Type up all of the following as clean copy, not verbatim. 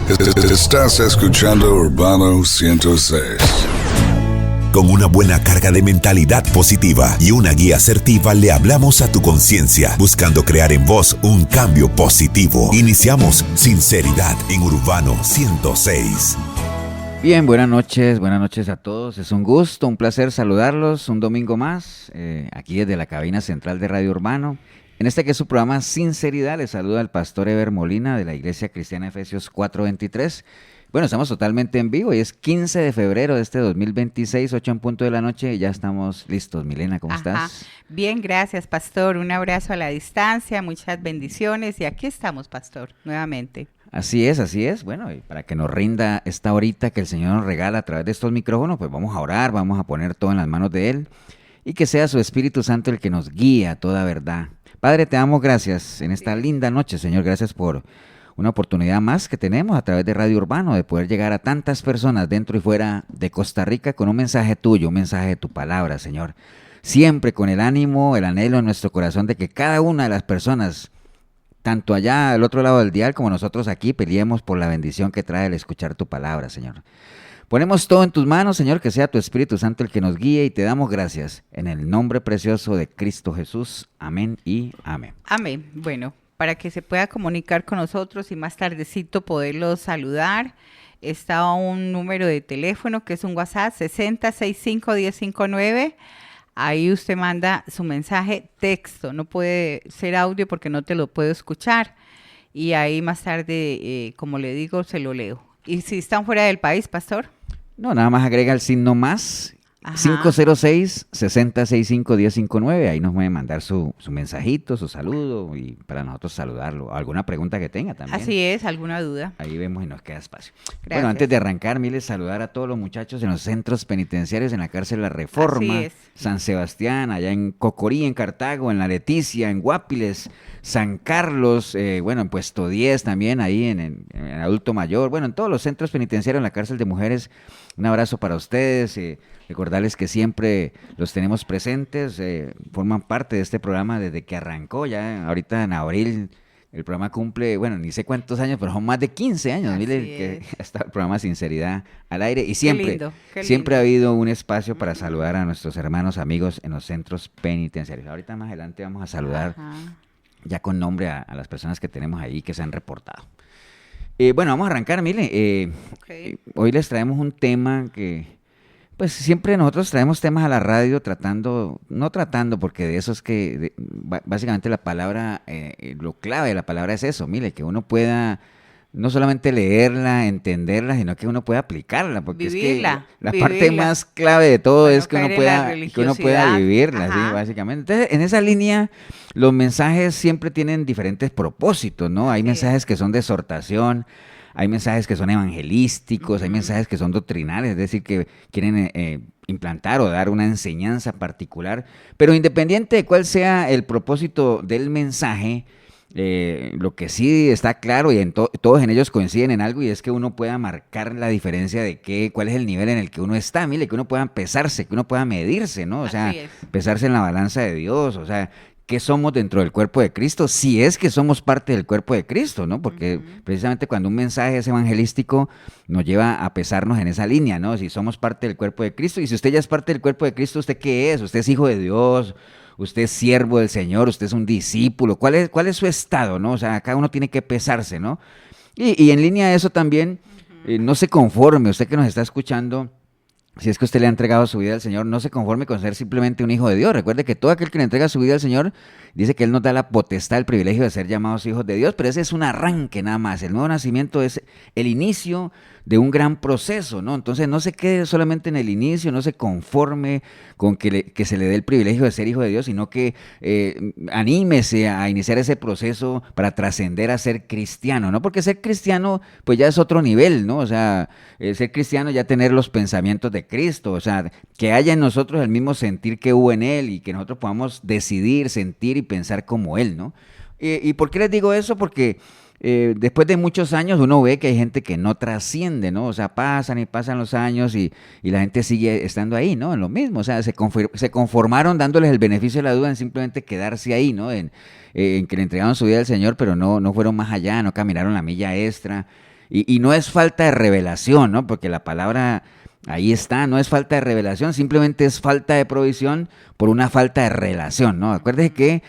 Estás escuchando Urbano 106. Con una buena carga de mentalidad positiva y una guía asertiva le hablamos a tu conciencia, buscando crear en vos un cambio positivo. Iniciamos Sinceridad en Urbano 106. Bien, buenas noches a todos. Es un gusto, un placer saludarlos un domingo más, aquí desde la cabina central de Radio Urbano. En este que es su programa Sinceridad, les saluda el pastor Eber Molina de la Iglesia Cristiana Efesios 4:23. Bueno, estamos totalmente en vivo y es 15 de febrero de este 2026, 8 en punto de la noche y ya estamos listos. Milena, ¿cómo estás? Bien, gracias, pastor. Un abrazo a la distancia, muchas bendiciones y aquí estamos, pastor, nuevamente. Así es. Bueno, y para que nos rinda esta horita que el Señor nos regala a través de estos micrófonos, pues vamos a orar, vamos a poner todo en las manos de Él y que sea su Espíritu Santo el que nos guíe a toda verdad. Padre, te damos gracias en esta linda noche, Señor. Gracias por una oportunidad más que tenemos a través de Radio Urbano de poder llegar a tantas personas dentro y fuera de Costa Rica con un mensaje tuyo, un mensaje de tu palabra, Señor. Siempre con el ánimo, el anhelo en nuestro corazón de que cada una de las personas, tanto allá al otro lado del dial como nosotros aquí, peleemos por la bendición que trae el escuchar tu palabra, Señor. Ponemos todo en tus manos, Señor, que sea tu Espíritu Santo el que nos guíe y te damos gracias en el nombre precioso de Cristo Jesús. Amén y amén. Amén. Bueno, para que se pueda comunicar con nosotros y más tardecito poderlos saludar, está un número de teléfono que es un WhatsApp 60651059. Ahí usted manda su mensaje texto, no puede ser audio porque no te lo puedo escuchar. Y ahí más tarde, como le digo, se lo leo. ¿Y si están fuera del país, pastor? No, nada más agrega el signo más. 506-6065-1059, ahí nos puede mandar su mensajito, su saludo y para nosotros saludarlo. Alguna pregunta que tenga también. Así es, alguna duda. Ahí vemos y nos queda espacio. Gracias. Bueno, antes de arrancar, miles saludar a todos los muchachos en los centros penitenciarios, en la cárcel La Reforma, San Sebastián, allá en Cocorí, en Cartago, en La Leticia, en Guapiles, San Carlos, bueno, en Puesto 10 también, ahí en Adulto Mayor, bueno, en todos los centros penitenciarios, en la cárcel de mujeres. Un abrazo para ustedes, recordarles que siempre los tenemos presentes, forman parte de este programa desde que arrancó, ya ahorita en abril el programa cumple, bueno, ni sé cuántos años, pero son más de 15 años, mire que está el programa Sinceridad al aire y siempre, qué siempre ha habido un espacio para saludar a nuestros hermanos, amigos en los centros penitenciarios. Ahorita más adelante vamos a saludar ya con nombre a las personas que tenemos ahí que se han reportado. Bueno, vamos a arrancar, mire, hoy les traemos un tema que, pues siempre nosotros traemos temas a la radio no tratando, porque de eso es que, básicamente la palabra, lo clave de la palabra es eso, mire, que uno pueda no solamente leerla, entenderla, sino que uno pueda aplicarla, porque vivirla, es que la parte más clave de todo es que uno pueda vivirla, ¿sí? Básicamente. Entonces, en esa línea, los mensajes siempre tienen diferentes propósitos, ¿no? Hay mensajes que son de exhortación, hay mensajes que son evangelísticos, hay mensajes que son doctrinales, es decir, que quieren implantar o dar una enseñanza particular, pero independiente de cuál sea el propósito del mensaje, lo que sí está claro y todos en ellos coinciden en algo y es que uno pueda marcar la diferencia de cuál es el nivel en el que uno está, mire, que uno pueda pesarse, que uno pueda medirse, ¿no? O sea, pesarse en la balanza de Dios, o sea, ¿qué somos dentro del cuerpo de Cristo? Si es que somos parte del cuerpo de Cristo, ¿no? Porque precisamente cuando un mensaje es evangelístico nos lleva a pesarnos en esa línea, ¿no? Si somos parte del cuerpo de Cristo y si usted ya es parte del cuerpo de Cristo, ¿usted qué es? ¿Usted es hijo de Dios? Usted es siervo del Señor, usted es un discípulo, ¿cuál es su estado, no? O sea, cada uno tiene que pesarse, ¿no? Y en línea de eso también, no se conforme, usted que nos está escuchando, si es que usted le ha entregado su vida al Señor, no se conforme con ser simplemente un hijo de Dios. Recuerde que todo aquel que le entrega su vida al Señor, dice que Él nos da la potestad, el privilegio de ser llamados hijos de Dios, pero ese es un arranque nada más. El nuevo nacimiento es el inicio de un gran proceso, ¿no? Entonces no se quede solamente en el inicio, no se conforme con que se le dé el privilegio de ser hijo de Dios, sino que anímese a iniciar ese proceso para trascender a ser cristiano, ¿no? Porque ser cristiano pues ya es otro nivel, ¿no? O sea, ser cristiano ya tener los pensamientos de Cristo, o sea, que haya en nosotros el mismo sentir que hubo en Él y que nosotros podamos decidir, sentir y pensar como Él, ¿no? ¿Y por qué les digo eso? Porque después de muchos años uno ve que hay gente que no trasciende, ¿no? O sea, pasan y pasan los años y la gente sigue estando ahí, ¿no? En lo mismo, o sea, se conformaron dándoles el beneficio de la duda en simplemente quedarse ahí, ¿no? En que le entregaron su vida al Señor, pero no fueron más allá, no caminaron la milla extra. Y no es falta de revelación, ¿no? Porque la palabra ahí está, no es falta de revelación, simplemente es falta de provisión por una falta de relación, ¿no? Acuérdese que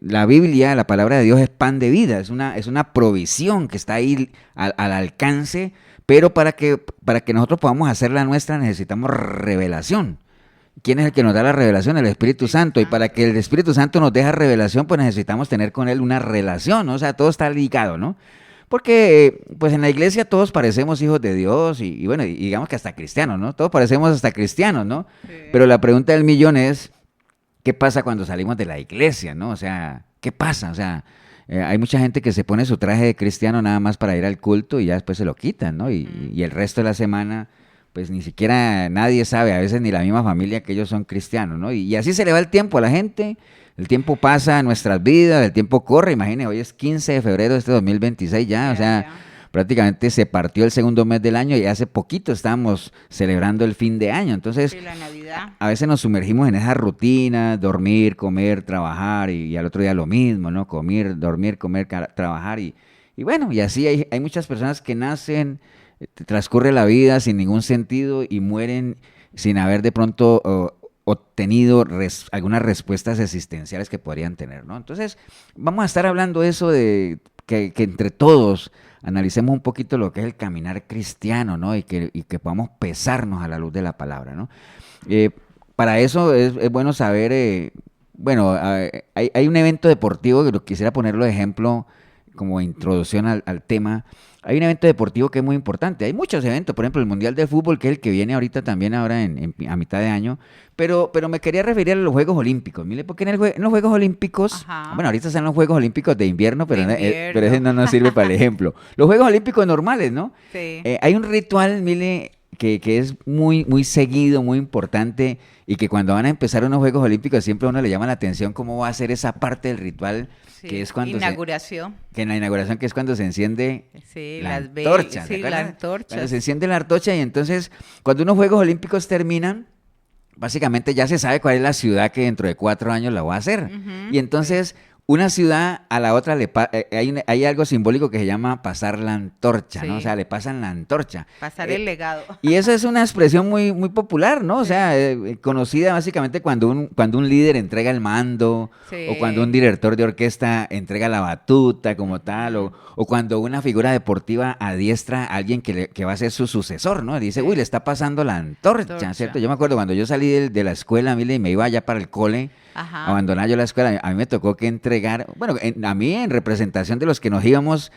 la Biblia, la palabra de Dios es pan de vida, es una provisión que está ahí al alcance, pero para que nosotros podamos hacer la nuestra necesitamos revelación. ¿Quién es el que nos da la revelación? El Espíritu Santo. Y para que el Espíritu Santo nos deje revelación, pues necesitamos tener con Él una relación, ¿no? O sea, todo está ligado, ¿no? Porque, pues en la iglesia todos parecemos hijos de Dios y bueno, y digamos que hasta cristianos, ¿no? Todos parecemos hasta cristianos, ¿no? Sí. Pero la pregunta del millón es, ¿qué pasa cuando salimos de la iglesia, no? O sea, ¿qué pasa? O sea, hay mucha gente que se pone su traje de cristiano nada más para ir al culto y ya después se lo quitan, ¿no? Y el resto de la semana, pues ni siquiera nadie sabe, a veces ni la misma familia que ellos son cristianos, ¿no? Y así se le va el tiempo a la gente. El tiempo pasa en nuestras vidas, el tiempo corre, imagínense, hoy es 15 de febrero de este 2026 ya, o sea, prácticamente se partió el segundo mes del año y hace poquito estábamos celebrando el fin de año, entonces la Navidad. A veces nos sumergimos en esa rutina, dormir, comer, trabajar y al otro día lo mismo, ¿no? Dormir, comer, trabajar y bueno, y así hay muchas personas que nacen, transcurre la vida sin ningún sentido y mueren sin haber de pronto obtenido algunas respuestas existenciales que podrían tener, ¿no? Entonces, vamos a estar hablando de eso de que entre todos analicemos un poquito lo que es el caminar cristiano, ¿no? Y que podamos pesarnos a la luz de la palabra, ¿no? Para eso es bueno saber, hay un evento deportivo que quisiera ponerlo de ejemplo como introducción al tema. Hay un evento deportivo que es muy importante. Hay muchos eventos, por ejemplo, el Mundial de Fútbol, que es el que viene ahora a mitad de año. Pero me quería referir a los Juegos Olímpicos. Mire, porque en los Juegos Olímpicos, bueno, ahorita están los Juegos Olímpicos de invierno, pero ese no nos sirve para el ejemplo. Los Juegos Olímpicos normales, ¿no? Sí. Hay un ritual, mire, que es muy, muy seguido, muy importante, y que cuando van a empezar unos Juegos Olímpicos siempre a uno le llama la atención cómo va a ser esa parte del ritual. Sí, que es cuando inauguración. Que en la inauguración, que es cuando se enciende la antorcha. Sí, la antorcha. Cuando se enciende la antorcha y entonces cuando unos Juegos Olímpicos terminan, básicamente ya se sabe cuál es la ciudad que dentro de 4 años la va a hacer. Y entonces una ciudad a la otra hay algo simbólico que se llama pasar la antorcha, ¿no? O sea, le pasan la antorcha. Pasar el legado. Y esa es una expresión muy, muy popular, ¿no? O sea, conocida básicamente cuando un líder entrega el mando, o cuando un director de orquesta entrega la batuta como tal, o cuando una figura deportiva adiestra a alguien que va a ser su sucesor, ¿no? Dice, uy, le está pasando la antorcha, ¿cierto? Yo me acuerdo cuando yo salí de la escuela, mire, y me iba allá para el cole, abandonar yo la escuela, a mí me tocó que entregar, bueno, a mí en representación de los que nos íbamos,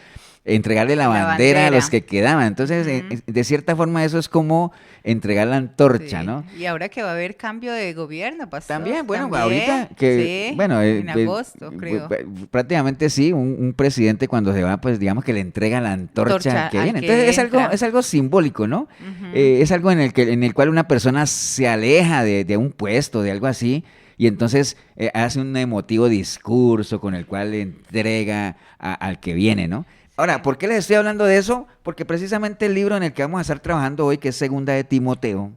entregarle la bandera a los que quedaban. Entonces, de cierta forma eso es como entregar la antorcha, ¿no? Y ahora que va a haber cambio de gobierno, pastor. También, bueno, ahorita que, bueno, en agosto, creo. Prácticamente sí, un presidente cuando se va, pues digamos que le entrega la antorcha que viene. Entonces es algo simbólico, ¿no? Es algo en el cual una persona se aleja de un puesto, de algo así, y entonces hace un emotivo discurso con el cual le entrega al que viene, ¿no? Ahora, ¿por qué les estoy hablando de eso? Porque precisamente el libro en el que vamos a estar trabajando hoy, que es Segunda de Timoteo,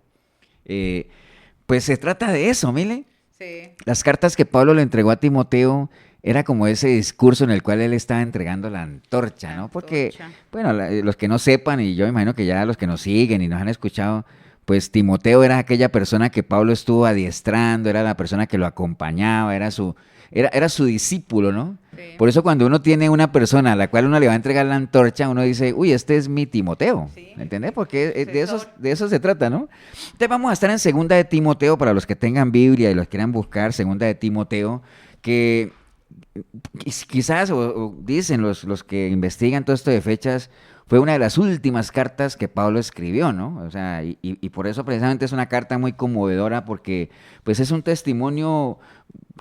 pues se trata de eso, mire. Sí. Las cartas que Pablo le entregó a Timoteo era como ese discurso en el cual él estaba entregando la antorcha, ¿no? Porque, bueno, los que no sepan, y yo me imagino que ya los que nos siguen y nos han escuchado, pues Timoteo era aquella persona que Pablo estuvo adiestrando, era la persona que lo acompañaba, era su discípulo, ¿no? Sí. Por eso cuando uno tiene una persona a la cual uno le va a entregar la antorcha, uno dice, uy, este es mi Timoteo, ¿sí? ¿Entendés? Porque de eso se trata, ¿no? Entonces vamos a estar en Segunda de Timoteo, para los que tengan Biblia y los quieran buscar, Segunda de Timoteo, que quizás, o dicen los que investigan todo esto de fechas, fue una de las últimas cartas que Pablo escribió, ¿no? O sea, y por eso precisamente es una carta muy conmovedora, porque pues es un testimonio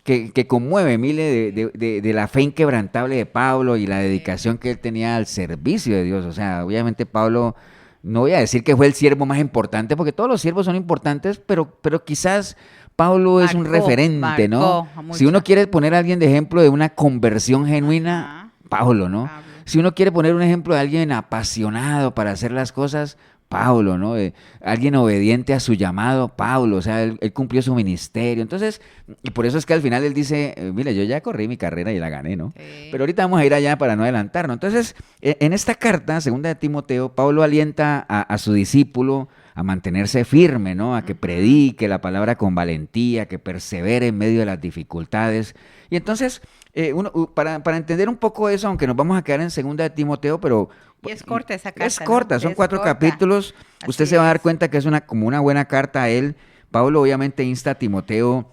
que conmueve, mire, de la fe inquebrantable de Pablo y la dedicación que él tenía al servicio de Dios. O sea, obviamente Pablo, no voy a decir que fue el siervo más importante, porque todos los siervos son importantes, pero quizás Pablo es un referente, ¿no? Si uno quiere poner a alguien de ejemplo de una conversión genuina, Pablo, ¿no? Si uno quiere poner un ejemplo de alguien apasionado para hacer las cosas, Pablo, ¿no? Alguien obediente a su llamado, Pablo, o sea, él cumplió su ministerio. Entonces, y por eso es que al final él dice, mire, yo ya corrí mi carrera y la gané, ¿no? Pero ahorita vamos a ir allá para no adelantarnos. Entonces, en esta carta, segunda de Timoteo, Pablo alienta a su discípulo a mantenerse firme, ¿no? A que predique la palabra con valentía, que persevere en medio de las dificultades. Y entonces, para entender un poco eso, aunque nos vamos a quedar en segunda de Timoteo, pero y es corta esa carta. Es corta, ¿no? son 4 capítulos. Usted se va a dar cuenta que es como una buena carta a él. Pablo obviamente insta a Timoteo,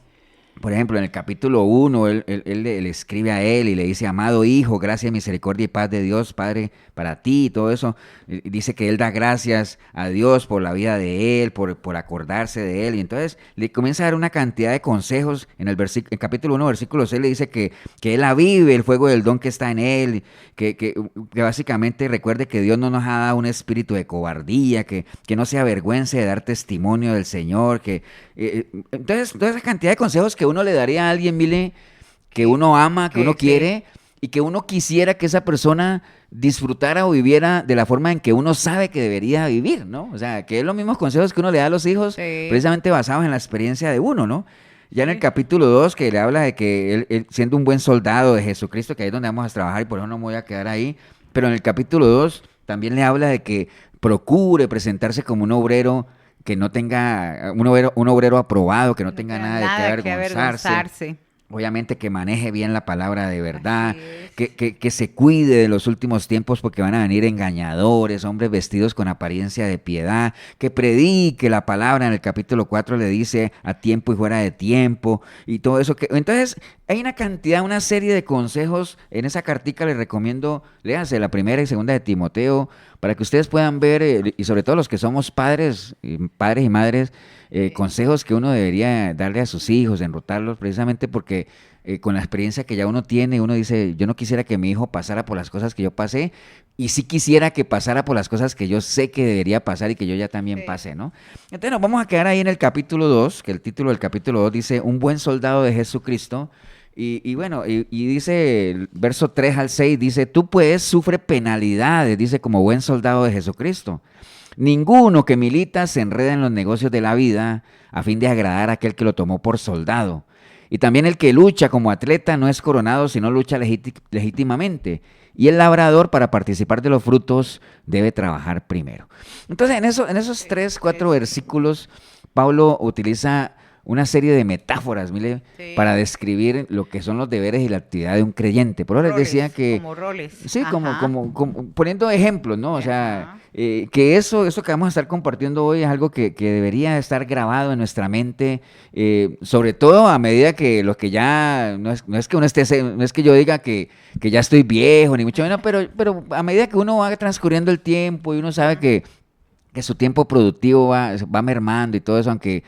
por ejemplo, en el capítulo 1, él le escribe a él y le dice, amado hijo, gracia, misericordia y paz de Dios, Padre, para ti y todo eso. Dice que él da gracias a Dios por la vida de él, por acordarse de él. Y entonces le comienza a dar una cantidad de consejos. En el capítulo 1, versículo 6, le dice que él avive el fuego del don que está en él, que básicamente recuerde que Dios no nos ha dado un espíritu de cobardía, que no se avergüence de dar testimonio del Señor. Entonces, toda esa cantidad de consejos que uno le daría a alguien, mire, que uno ama, que uno quiere, y que uno quisiera que esa persona disfrutara o viviera de la forma en que uno sabe que debería vivir, ¿no? O sea, que es los mismos consejos que uno le da a los hijos, precisamente basados en la experiencia de uno, ¿no? Ya en el capítulo 2, que le habla de que él siendo un buen soldado de Jesucristo, que ahí es donde vamos a trabajar y por eso no me voy a quedar ahí, pero en el capítulo 2 también le habla de que procure presentarse como un obrero que no tenga, un obrero aprobado, que no tenga nada de qué avergonzarse. Obviamente que maneje bien la palabra de verdad, que se cuide de los últimos tiempos porque van a venir engañadores, hombres vestidos con apariencia de piedad, que predique la palabra. En el capítulo 4 le dice a tiempo y fuera de tiempo y todo eso. Entonces hay una serie de consejos en esa cartica. Les recomiendo, léanse la primera y segunda de Timoteo para que ustedes puedan ver, y sobre todo los que somos padres y madres, consejos que uno debería darle a sus hijos, enrutarlos, precisamente porque con la experiencia que ya uno tiene, uno dice, yo no quisiera que mi hijo pasara por las cosas que yo pasé, y sí quisiera que pasara por las cosas que yo sé que debería pasar y que yo ya también pasé, ¿no? Entonces nos vamos a quedar ahí en el capítulo 2, que el título del capítulo 2 dice, un buen soldado de Jesucristo. Y bueno, dice el verso 3 al 6, dice, tú pues sufre penalidades, dice, como buen soldado de Jesucristo. Ninguno que milita se enreda en los negocios de la vida a fin de agradar a aquel que lo tomó por soldado. Y también el que lucha como atleta no es coronado, sino lucha legítimamente. Y el labrador, para participar de los frutos, debe trabajar primero. Entonces, en esos 4 versículos, Pablo utiliza una serie de metáforas, mire, para describir lo que son los deberes y la actividad de un creyente. Por eso les decía que... Como roles. Sí, como poniendo ejemplos, ¿no? O sea, que eso que vamos a estar compartiendo hoy es algo que debería estar grabado en nuestra mente, sobre todo a medida que los que ya... No es que uno esté... No es que yo diga que ya estoy viejo, ni mucho menos, pero a medida que uno va transcurriendo el tiempo y uno sabe que su tiempo productivo va mermando y todo eso, aunque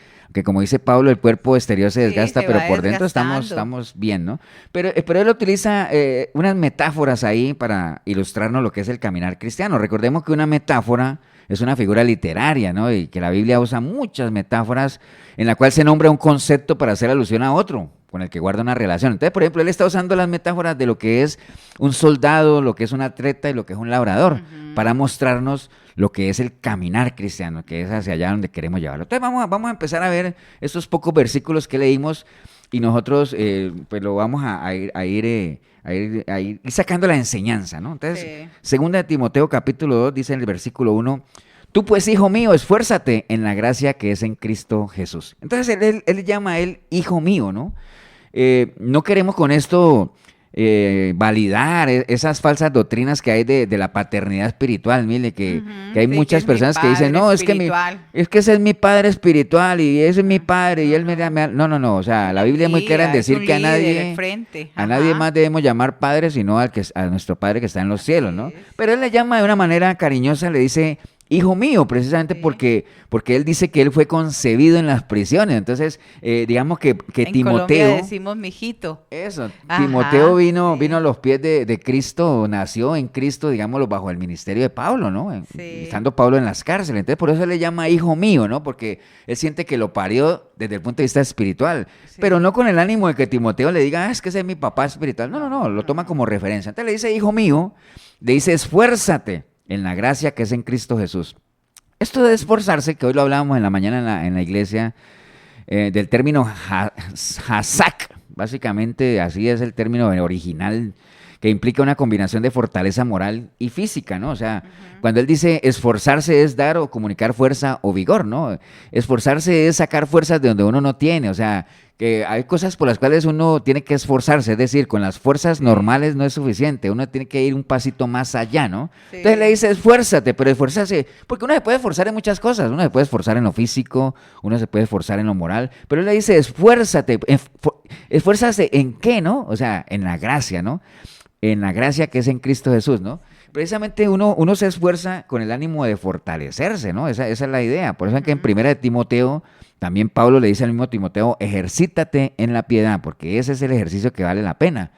como dice Pablo, el cuerpo exterior se desgasta, pero por dentro estamos bien, ¿no? Pero él utiliza unas metáforas ahí para ilustrarnos lo que es el caminar cristiano. Recordemos que una metáfora es una figura literaria, ¿no? Y que la Biblia usa muchas metáforas en la cual se nombra un concepto para hacer alusión a otro, con el que guarda una relación. Entonces, por ejemplo, él está usando las metáforas de lo que es un soldado, lo que es un atleta y lo que es un labrador, para mostrarnos lo que es el caminar cristiano, que es hacia allá donde queremos llevarlo. Entonces vamos a empezar a ver estos pocos versículos que leímos y nosotros pues lo vamos a ir sacando la enseñanza, ¿no? Entonces, segunda de Timoteo capítulo 2 dice en el versículo 1, tú pues, hijo mío, esfuérzate en la gracia que es en Cristo Jesús. Entonces él llama a él hijo mío, ¿no? No queremos con esto validar esas falsas doctrinas que hay de la paternidad espiritual. Mire, que hay muchas personas que dicen, no, es que ese es mi padre espiritual y ese es mi padre y él me da... No, o sea, la Biblia es muy clara en decir que a nadie más debemos llamar padre, sino a nuestro Padre que está en los cielos, ¿no? Pero él le llama de una manera cariñosa, le dice... hijo mío, precisamente porque él dice que él fue concebido en las prisiones. Entonces, digamos que en Timoteo... Colombia decimos mijito. Eso, Timoteo vino a los pies de Cristo, nació en Cristo, digámoslo, bajo el ministerio de Pablo, ¿no? Estando Pablo en las cárceles. Entonces, por eso él le llama hijo mío, ¿no? Porque él siente que lo parió desde el punto de vista espiritual, pero no con el ánimo de que Timoteo le diga, es que ese es mi papá espiritual. No, lo toma como referencia. Entonces le dice hijo mío, le dice esfuérzate en la gracia que es en Cristo Jesús. Esto de esforzarse, que hoy lo hablábamos en la mañana en la iglesia, del término hazak, básicamente así es el término original, que implica una combinación de fortaleza moral y física, ¿no? O sea, cuando él dice esforzarse es dar o comunicar fuerza o vigor, ¿no? Esforzarse es sacar fuerzas de donde uno no tiene, o sea, que hay cosas por las cuales uno tiene que esforzarse, es decir, con las fuerzas normales no es suficiente, uno tiene que ir un pasito más allá, ¿no? Sí. Entonces le dice, esfuérzate, pero esforzarse, porque uno se puede esforzar en muchas cosas, uno se puede esforzar en lo físico, uno se puede esforzar en lo moral, pero él le dice, esfuérzate, esfuérzase ¿en qué, no? O sea, en la gracia, ¿no? En la gracia que es en Cristo Jesús, ¿no? Precisamente uno se esfuerza con el ánimo de fortalecerse, ¿no? Esa es la idea. Por eso es que en Primera de Timoteo, también Pablo le dice al mismo Timoteo, ejercítate en la piedad, porque ese es el ejercicio que vale la pena.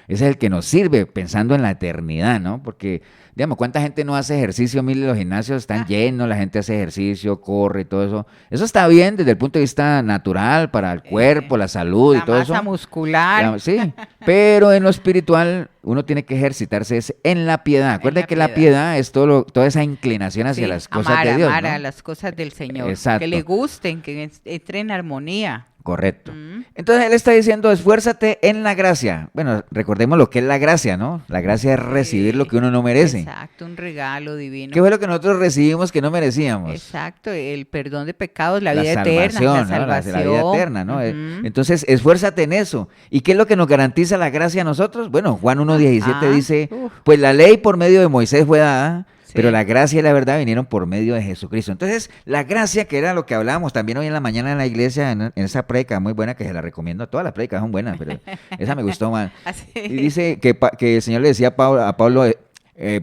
Ese es el que nos sirve pensando en la eternidad, ¿no? Porque, digamos, ¿cuánta gente no hace ejercicio? Mire, los gimnasios están llenos, la gente hace ejercicio, corre y todo eso. Eso está bien desde el punto de vista natural para el cuerpo, la salud y todo eso. La masa muscular. Sí, pero en lo espiritual uno tiene que ejercitarse en la piedad. Acuérdate que la piedad es toda esa inclinación hacia las cosas de Dios, amar ¿no? a las cosas del Señor. Exacto. Que le gusten, que entren en armonía. Correcto. Entonces él está diciendo, esfuérzate en la gracia. Bueno, recordemos lo que es la gracia, ¿no? La gracia es recibir lo que uno no merece. Exacto, un regalo divino. ¿Qué fue lo que nosotros recibimos que no merecíamos? Exacto, el perdón de pecados, la vida eterna, la salvación. La vida eterna, ¿no? Entonces, esfuérzate en eso. ¿Y qué es lo que nos garantiza la gracia a nosotros? Bueno, Juan 1:17 dice, pues la ley por medio de Moisés fue dada, pero la gracia y la verdad vinieron por medio de Jesucristo. Entonces, la gracia, que era lo que hablábamos también hoy en la mañana en la iglesia, en esa prédica muy buena, que se la recomiendo, todas las prédicas son buenas, pero esa me gustó más. Y dice que el Señor le decía a Pablo,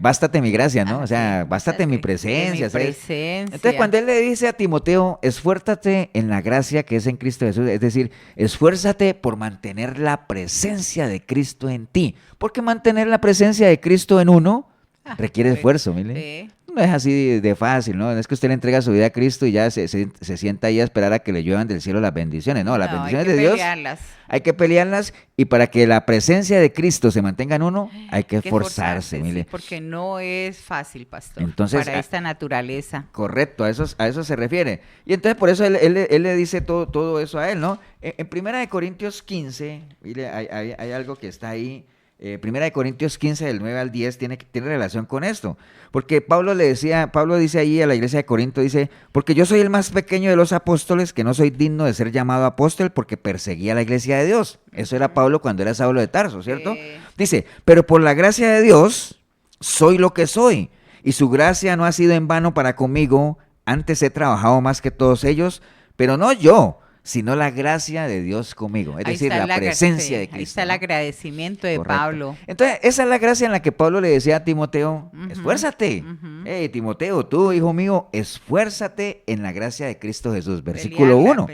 bástate mi gracia, ¿no? O sea, bástate mi presencia. Entonces, cuando él le dice a Timoteo, esfuérzate en la gracia que es en Cristo Jesús, es decir, esfuérzate por mantener la presencia de Cristo en ti, porque mantener la presencia de Cristo en uno requiere esfuerzo, mire. Sí. No es así de fácil, ¿no? No es que usted le entrega su vida a Cristo y ya se sienta ahí a esperar a que le lluevan del cielo las bendiciones. No, las bendiciones de Dios hay que pelearlas, y para que la presencia de Cristo se mantenga en uno, hay que esforzarse, mire. Sí, porque no es fácil, pastor, entonces, para esta naturaleza. Correcto, a eso se refiere. Y entonces por eso él le dice todo eso a él, ¿no? En 1 Corintios 15, mire, hay algo que está ahí. 1 Corintios 15, del 9 al 10, tiene relación con esto. Porque Pablo dice ahí a la iglesia de Corinto, dice, porque yo soy el más pequeño de los apóstoles, que no soy digno de ser llamado apóstol porque perseguía a la iglesia de Dios. Eso era Pablo cuando era Saulo de Tarso, ¿cierto? Dice, pero por la gracia de Dios soy lo que soy, y su gracia no ha sido en vano para conmigo, antes he trabajado más que todos ellos, pero no yo, sino la gracia de Dios conmigo, es decir, la presencia de Cristo. Ahí está el agradecimiento de Pablo. Entonces, esa es la gracia en la que Pablo le decía a Timoteo, esfuérzate. Hey, Timoteo, tú, hijo mío, esfuérzate en la gracia de Cristo Jesús. Versículo 1.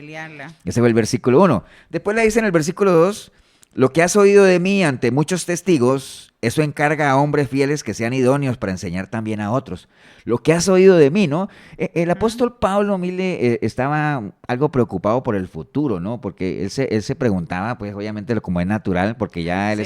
Ese fue el versículo 1. Después le dice en el versículo 2, lo que has oído de mí ante muchos testigos, eso encarga a hombres fieles que sean idóneos para enseñar también a otros. Lo que has oído de mí, ¿no? El apóstol Pablo, mire, estaba algo preocupado por el futuro, ¿no? Porque él se preguntaba, pues obviamente como es natural, porque ya él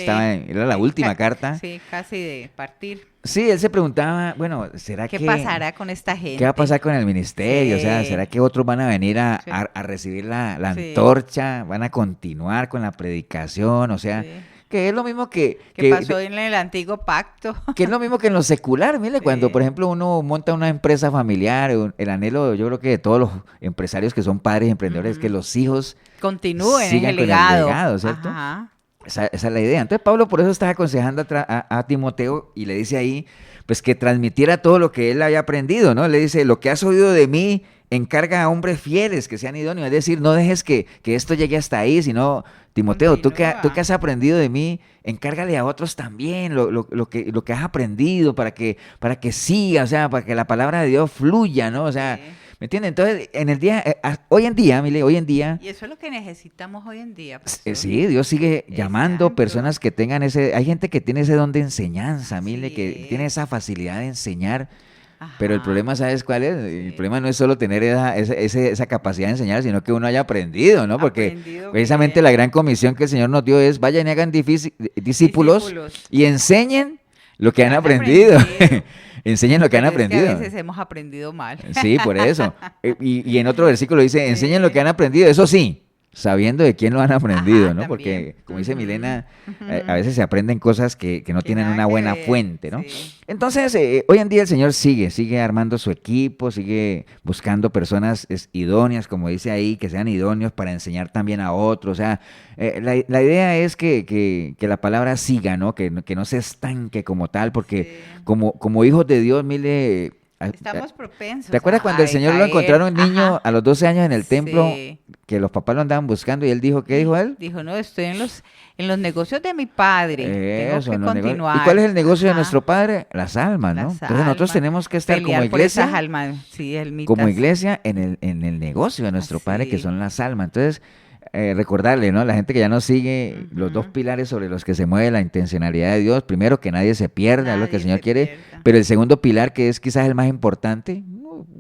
era la última carta. Sí, casi de partir. Sí, él se preguntaba, bueno, ¿será ¿qué pasará con esta gente? ¿Qué va a pasar con el ministerio? Sí. O sea, ¿será que otros van a venir a recibir la antorcha? ¿Van a continuar con la predicación? O sea, que es lo mismo que pasó en el antiguo pacto. Que es lo mismo que en lo secular, mire, cuando por ejemplo uno monta una empresa familiar, el anhelo, yo creo que de todos los empresarios que son padres emprendedores, es que los hijos continúen en el legado, ¿cierto? Ajá. Esa es la idea. Entonces Pablo por eso está aconsejando a Timoteo y le dice ahí, pues que transmitiera todo lo que él había aprendido, ¿no? Le dice, lo que has oído de mí, encarga a hombres fieles que sean idóneos. Es decir, no dejes que esto llegue hasta ahí, sino, Timoteo, tú que has aprendido de mí, encárgale a otros también lo que has aprendido para que siga, o sea, para que la palabra de Dios fluya, ¿no? O sea, ¿me entiendes? Entonces, hoy en día... Y eso es lo que necesitamos hoy en día. Sí, Dios sigue llamando personas que tengan hay gente que tiene ese don de enseñanza, mire, que tiene esa facilidad de enseñar. Ajá. Pero el problema, ¿sabes cuál es? El problema no es solo tener esa capacidad de enseñar, sino que uno haya aprendido, ¿no? Porque precisamente la gran comisión que el Señor nos dio es, vayan y hagan discípulos y enseñen lo que han aprendido. enseñen lo que han aprendido. Es que a veces hemos aprendido mal. Sí, por eso. Y en otro versículo dice, enseñen lo que han aprendido, eso sí, sabiendo de quién lo han aprendido, ¿no? También. Porque, como dice Milena, a veces se aprenden cosas que no tienen una buena fuente, ¿no? Sí. Entonces, hoy en día el Señor sigue armando su equipo, sigue buscando personas idóneas, como dice ahí, que sean idóneos para enseñar también a otros. O sea, la idea es que la palabra siga, ¿no? Que no se estanque como tal, porque como hijos de Dios, mire... Estamos propensos. ¿Te acuerdas cuando el Señor lo encontraron niño a los 12 años en el templo, que los papás lo andaban buscando y él dijo, ¿qué dijo él? Dijo, no, estoy en los negocios de mi padre. Eso, tengo que continuar. ¿Y cuál es el negocio de nuestro padre? Las almas, ¿no? Entonces nosotros tenemos que estar como iglesia, por esas almas. Sí, como iglesia en el negocio de nuestro padre, que son las almas. Entonces, recordarle, ¿no? La gente que ya nos sigue, los dos pilares sobre los que se mueve la intencionalidad de Dios. Primero, que nadie se pierda, es lo que el Señor quiere. Pero el segundo pilar, que es quizás el más importante,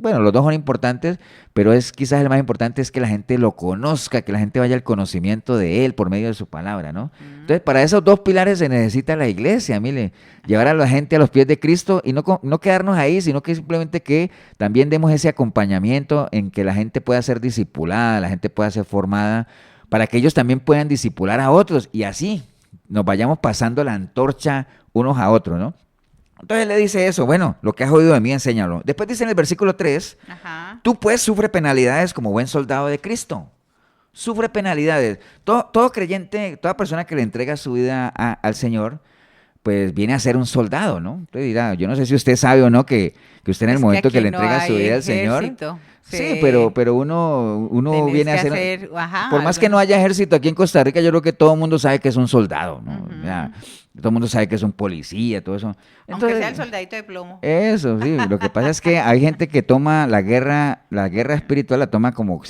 bueno, los dos son importantes, pero es quizás el más importante, es que la gente lo conozca, que la gente vaya al conocimiento de Él por medio de su palabra, ¿no? Entonces, para esos dos pilares se necesita la iglesia, mire, llevar a la gente a los pies de Cristo y no quedarnos ahí, sino que simplemente que también demos ese acompañamiento en que la gente pueda ser discipulada, la gente pueda ser formada, para que ellos también puedan discipular a otros y así nos vayamos pasando la antorcha unos a otros, ¿no? Entonces le dice eso, bueno, lo que has oído de mí, enséñalo. Después dice en el versículo 3, tú pues sufre penalidades como buen soldado de Cristo. Sufre penalidades. Todo creyente, toda persona que le entrega su vida al Señor, pues viene a ser un soldado, ¿no? Usted dirá, yo no sé si usted sabe o no que usted en el momento que le entrega su vida al Señor... Sí, pero uno viene a ser... por más que no haya ejército aquí en Costa Rica, yo creo que todo el mundo sabe que es un soldado, ¿no? O sea, todo el mundo sabe que es un policía, todo eso. Entonces, aunque sea el soldadito de plomo. Eso, sí. Lo que pasa es que hay gente que toma la guerra espiritual, la toma como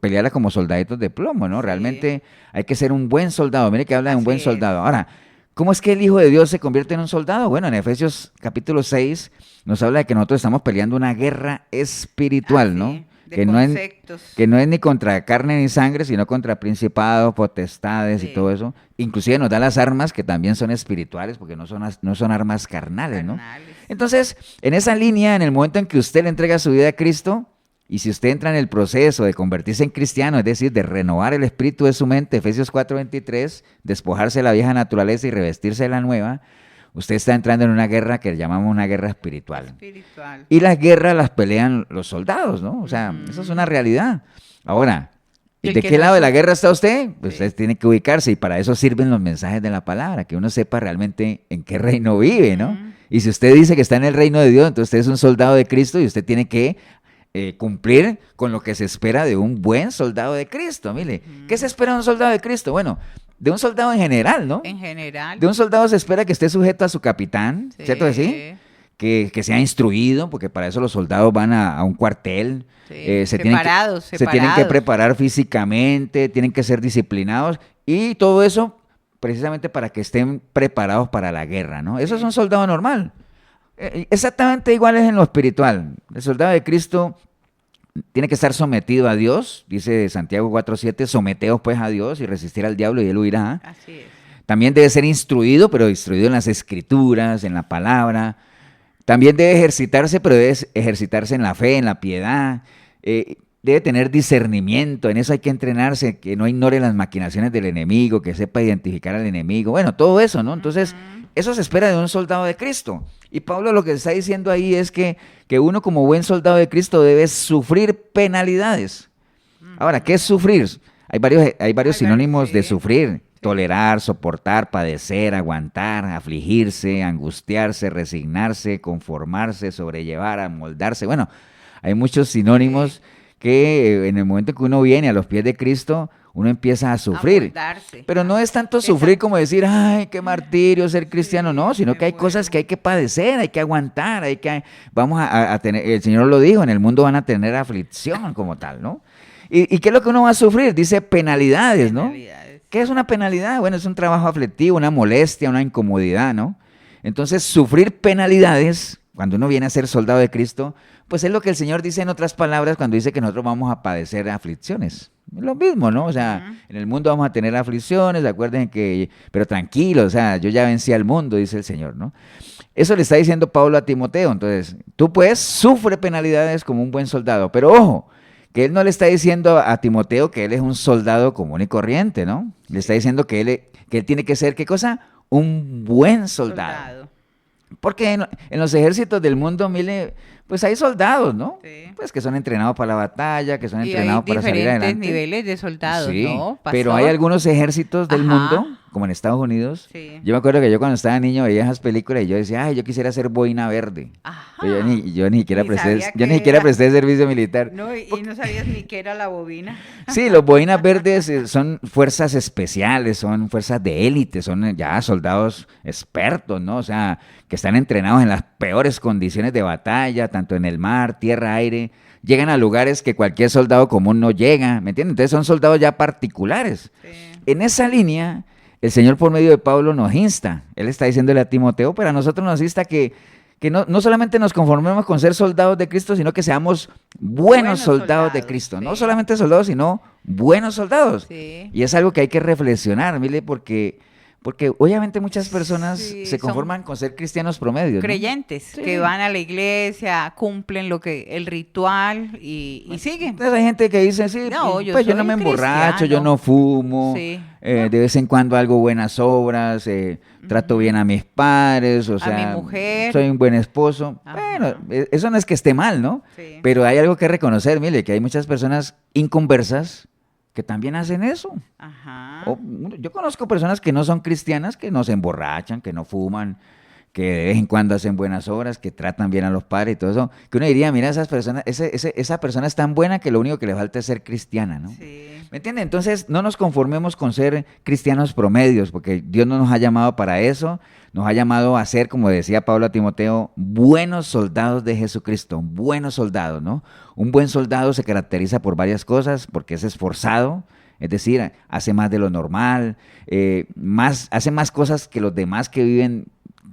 pelearla como soldaditos de plomo, ¿no? Realmente hay que ser un buen soldado. Mire que habla de un buen soldado. Ahora, ¿cómo es que el Hijo de Dios se convierte en un soldado? Bueno, en Efesios capítulo 6 nos habla de que nosotros estamos peleando una guerra espiritual, ¿no? Que no es ni contra carne ni sangre, sino contra principados, potestades y todo eso. Inclusive nos da las armas que también son espirituales, porque no son armas carnales, ¿no? Entonces, en esa línea, en el momento en que usted le entrega su vida a Cristo, y si usted entra en el proceso de convertirse en cristiano, es decir, de renovar el espíritu de su mente, Efesios 4:23, despojarse de la vieja naturaleza y revestirse de la nueva, usted está entrando en una guerra que llamamos una guerra espiritual. Y las guerras las pelean los soldados, ¿no? O sea, eso es una realidad. Ahora, ¿de qué lado de la guerra está usted? Pues usted tiene que ubicarse y para eso sirven los mensajes de la palabra, que uno sepa realmente en qué reino vive, ¿no? Y si usted dice que está en el reino de Dios, entonces usted es un soldado de Cristo y usted tiene que cumplir con lo que se espera de un buen soldado de Cristo. Mire, ¿qué se espera de un soldado de Cristo? Bueno, de un soldado en general, ¿no? En general. De un soldado se espera que esté sujeto a su capitán, ¿cierto que sí? Que sea instruido, porque para eso los soldados van a un cuartel. Se tienen que preparar físicamente, tienen que ser disciplinados y todo eso precisamente para que estén preparados para la guerra, ¿no? Eso es un soldado normal. Exactamente igual es en lo espiritual. El soldado de Cristo tiene que estar sometido a Dios, dice Santiago 4:7, someteos pues a Dios y resistir al diablo y él huirá. Así es. También debe ser instruido, pero instruido en las escrituras, en la palabra. También debe ejercitarse, pero debe ejercitarse en la fe, en la piedad. Debe tener discernimiento, en eso hay que entrenarse, que no ignore las maquinaciones del enemigo, que sepa identificar al enemigo. Bueno, todo eso, ¿no? Entonces, eso se espera de un soldado de Cristo. Y Pablo lo que está diciendo ahí es que uno como buen soldado de Cristo debe sufrir penalidades. Ahora, ¿qué es sufrir? Hay varios sinónimos de sufrir. Tolerar, soportar, padecer, aguantar, afligirse, angustiarse, resignarse, conformarse, sobrellevar, amoldarse. Bueno, hay muchos sinónimos que en el momento que uno viene a los pies de Cristo, uno empieza a sufrir. Pero no es tanto sufrir como decir, ay, qué martirio ser cristiano, no, sino que hay cosas que hay que padecer, hay que aguantar, vamos a tener, el Señor lo dijo, en el mundo van a tener aflicción como tal, ¿no? ¿Y qué es lo que uno va a sufrir? Dice penalidades, ¿no? ¿Qué es una penalidad? Bueno, es un trabajo aflictivo, una molestia, una incomodidad, ¿no? Entonces, sufrir penalidades, cuando uno viene a ser soldado de Cristo, Pues es lo que el Señor dice en otras palabras cuando dice que nosotros vamos a padecer aflicciones. Es lo mismo, ¿no? O sea, en el mundo vamos a tener aflicciones, acuérdense que, pero tranquilo, o sea, yo ya vencí al mundo, dice el Señor, ¿no? Eso le está diciendo Pablo a Timoteo. Entonces, tú pues sufre penalidades como un buen soldado, pero ojo, que él no le está diciendo a Timoteo que él es un soldado común y corriente, ¿no? Le está diciendo que él tiene que ser, ¿qué cosa? Un buen soldado. Porque en los ejércitos del mundo, mire, pues hay soldados, ¿no? Sí. Pues que son entrenados para la batalla, que son entrenados para salir adelante. Hay diferentes niveles de soldados, sí, ¿no? Pastor. Pero hay algunos ejércitos del mundo, como en Estados Unidos. Sí. Yo me acuerdo que yo cuando estaba niño veía esas películas y yo decía, ay, yo quisiera ser boina verde. Ajá. Yo ni siquiera presté servicio militar. No, y no sabías ni qué era la bobina. Sí, los boinas verdes son fuerzas especiales, son fuerzas de élite, son ya soldados expertos, ¿no? O sea, que están entrenados en las peores condiciones de batalla, tanto en el mar, tierra, aire. Llegan a lugares que cualquier soldado común no llega, ¿me entiendes? Entonces son soldados ya particulares. Sí. En esa línea, el Señor por medio de Pablo nos insta. Él está diciéndole a Timoteo, pero a nosotros nos insta que no solamente nos conformemos con ser soldados de Cristo, sino que seamos buenos soldados de Cristo. Sí. No solamente soldados, sino buenos soldados. Sí. Y es algo que hay que reflexionar, mire, porque obviamente muchas personas se conforman con ser cristianos promedios, creyentes, ¿no? Que van a la iglesia, cumplen el ritual y siguen. Entonces hay gente que dice, yo no me emborracho, yo no fumo, de vez en cuando hago buenas obras, trato bien a mis padres, o sea, a mi mujer. Soy un buen esposo. Ajá. Bueno, eso no es que esté mal, ¿no? Sí. Pero hay algo que reconocer, mire, que hay muchas personas inconversas que también hacen eso. Ajá. Yo conozco personas que no son cristianas, que no se emborrachan, que no fuman, que de vez en cuando hacen buenas obras, que tratan bien a los padres y todo eso, que uno diría, mira, esas personas, esa persona es tan buena que lo único que le falta es ser cristiana, ¿no? Sí. ¿Me entiendes? Entonces, no nos conformemos con ser cristianos promedios, porque Dios no nos ha llamado para eso, nos ha llamado a ser, como decía Pablo a Timoteo, buenos soldados de Jesucristo, buenos soldados, ¿no? Un buen soldado se caracteriza por varias cosas, porque es esforzado, es decir, hace más de lo normal, hace más cosas que los demás que viven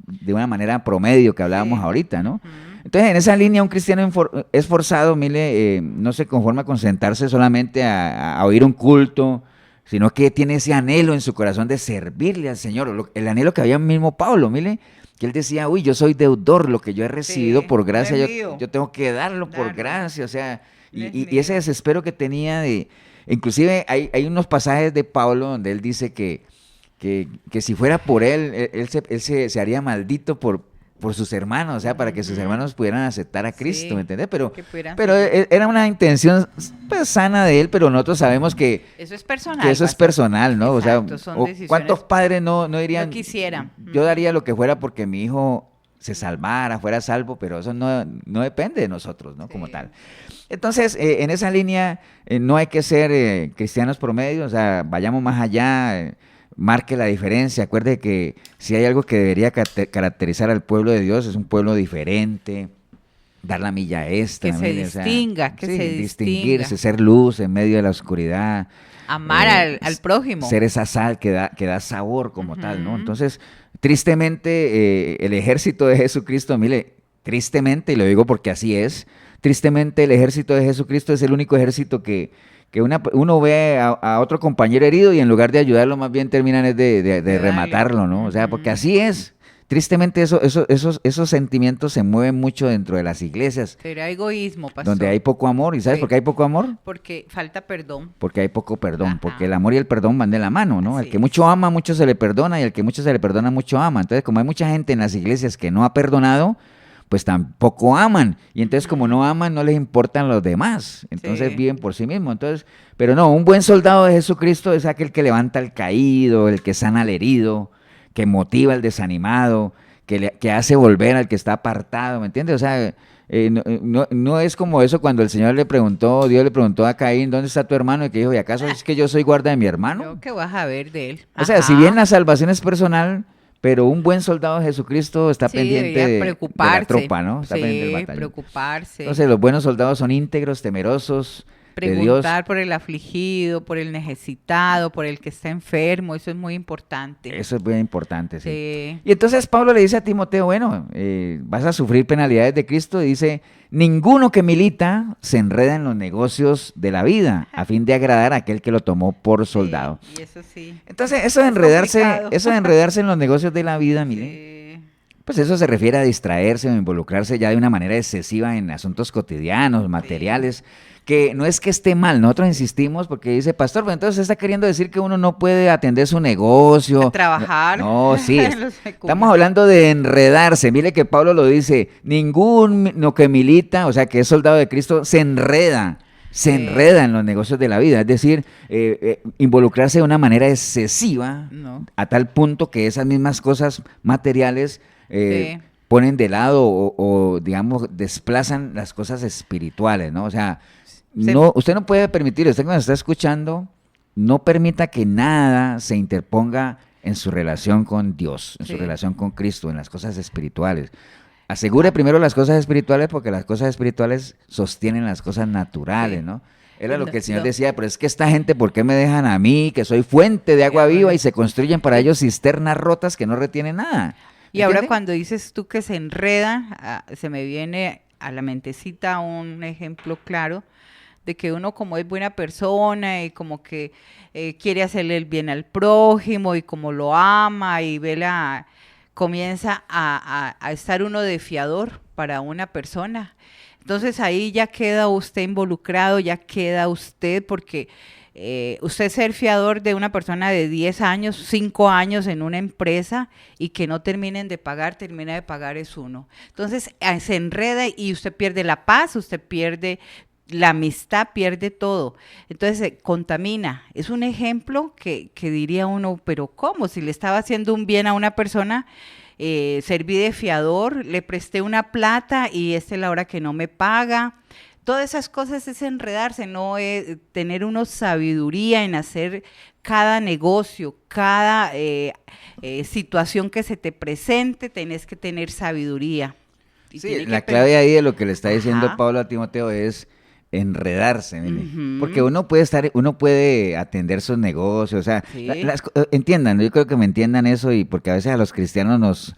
de una manera promedio, que hablábamos ahorita, ¿no? Entonces, en esa línea, un cristiano esforzado, mire, no se conforma con sentarse solamente a oír un culto, sino que tiene ese anhelo en su corazón de servirle al Señor. El anhelo que había mismo Pablo, mire, que él decía, yo soy deudor, lo que yo he recibido por gracia, yo tengo que darlo por gracia, o sea, y ese desespero que tenía inclusive hay unos pasajes de Pablo donde él dice que si fuera por él se haría maldito por sus hermanos, o sea, para que sus hermanos pudieran aceptar a Cristo, ¿me entiendes? Pero era una intención pues, sana de él, pero nosotros sabemos que eso es personal. Que eso es personal, ¿no? Exacto, o sea, ¿cuántos padres no dirían? No quisieran. Yo daría lo que fuera porque mi hijo se salvara, fuera salvo, pero eso no depende de nosotros, ¿no? Como tal. Entonces, en esa línea no hay que ser cristianos promedios, o sea, vayamos más allá, marque la diferencia. Acuerde que si hay algo que debería caracterizar al pueblo de Dios, es un pueblo diferente, dar la milla extra. Que se distinga, distinguirse, ser luz en medio de la oscuridad. Amar al prójimo. Ser esa sal que da sabor como tal, ¿no? Entonces, tristemente, el ejército de Jesucristo, mire, tristemente, y lo digo porque así es, tristemente el ejército de Jesucristo es el único ejército que uno ve a otro compañero herido y en lugar de ayudarlo más bien terminan de rematarlo, ¿no? O sea, porque así es. Tristemente esos sentimientos se mueven mucho dentro de las iglesias. Pero hay egoísmo, pastor. Donde hay poco amor. ¿Y sabes por qué hay poco amor? Porque falta perdón. Porque hay poco perdón. Porque el amor y el perdón van de la mano, ¿no? El que mucho ama, mucho se le perdona, y el que mucho se le perdona, mucho ama. Entonces, como hay mucha gente en las iglesias que no ha perdonado, pues tampoco aman, y entonces como no aman, no les importan los demás, entonces viven por sí mismos. Entonces, pero no, un buen soldado de Jesucristo es aquel que levanta al caído, el que sana al herido, que motiva al desanimado, que hace volver al que está apartado, ¿me entiendes? O sea, no es como eso cuando el Señor Dios le preguntó a Caín, ¿dónde está tu hermano? Y que dijo, ¿y acaso es que yo soy guarda de mi hermano? Creo que vas a ver de él. O sea, si bien la salvación es personal, pero un buen soldado de Jesucristo está pendiente de la tropa, ¿no? Está pendiente del batallón. Preocuparse. Entonces, los buenos soldados son íntegros, temerosos, de Dios. Preguntar por el afligido, por el necesitado, por el que está enfermo, eso es muy importante. Eso es muy importante, sí. Y entonces Pablo le dice a Timoteo, bueno, vas a sufrir penalidades de Cristo, y dice, ninguno que milita se enreda en los negocios de la vida, a fin de agradar a aquel que lo tomó por soldado. Sí, y eso sí. Entonces, eso de enredarse en los negocios de la vida, mire. Pues eso se refiere a distraerse o involucrarse ya de una manera excesiva en asuntos cotidianos, materiales, que no es que esté mal, nosotros insistimos porque dice, pastor, pues entonces está queriendo decir que uno no puede atender su negocio. Trabajar. No, sí, estamos hablando de enredarse, mire que Pablo lo dice, ninguno que milita, o sea que es soldado de Cristo, se enreda en los negocios de la vida, es decir, involucrarse de una manera excesiva, a tal punto que esas mismas cosas materiales ponen de lado o digamos, desplazan las cosas espirituales, ¿no? O sea, usted no puede permitir, usted que nos está escuchando, no permita que nada se interponga en su relación con Dios, en su relación con Cristo, en las cosas espirituales. Asegure primero las cosas espirituales, porque las cosas espirituales sostienen las cosas naturales, ¿no? Era lo que el Señor decía, pero es que esta gente, ¿por qué me dejan a mí, que soy fuente de agua viva, y se construyen para ellos cisternas rotas que no retienen nada? Y ahora cuando dices tú que se enreda, se me viene a la mentecita un ejemplo claro de que uno como es buena persona y como que quiere hacerle el bien al prójimo y como lo ama y comienza a estar uno de fiador para una persona. Entonces ahí ya queda usted involucrado, ya queda usted porque... usted ser fiador de una persona de 10 años, 5 años en una empresa y que no termina de pagar es uno. Entonces se enreda y usted pierde la paz, usted pierde la amistad, pierde todo. Entonces se contamina. Es un ejemplo que diría uno, pero ¿cómo? Si le estaba haciendo un bien a una persona, serví de fiador, le presté una plata y esta es la hora que no me paga. Todas esas cosas es enredarse, no es tener una sabiduría en hacer cada negocio, cada situación que se te presente, tenés que tener sabiduría. Sí, la clave ahí de lo que le está diciendo Pablo a Timoteo es enredarse, porque uno puede atender sus negocios, o sea, entiendan, yo creo que me entiendan eso, y porque a veces a los cristianos nos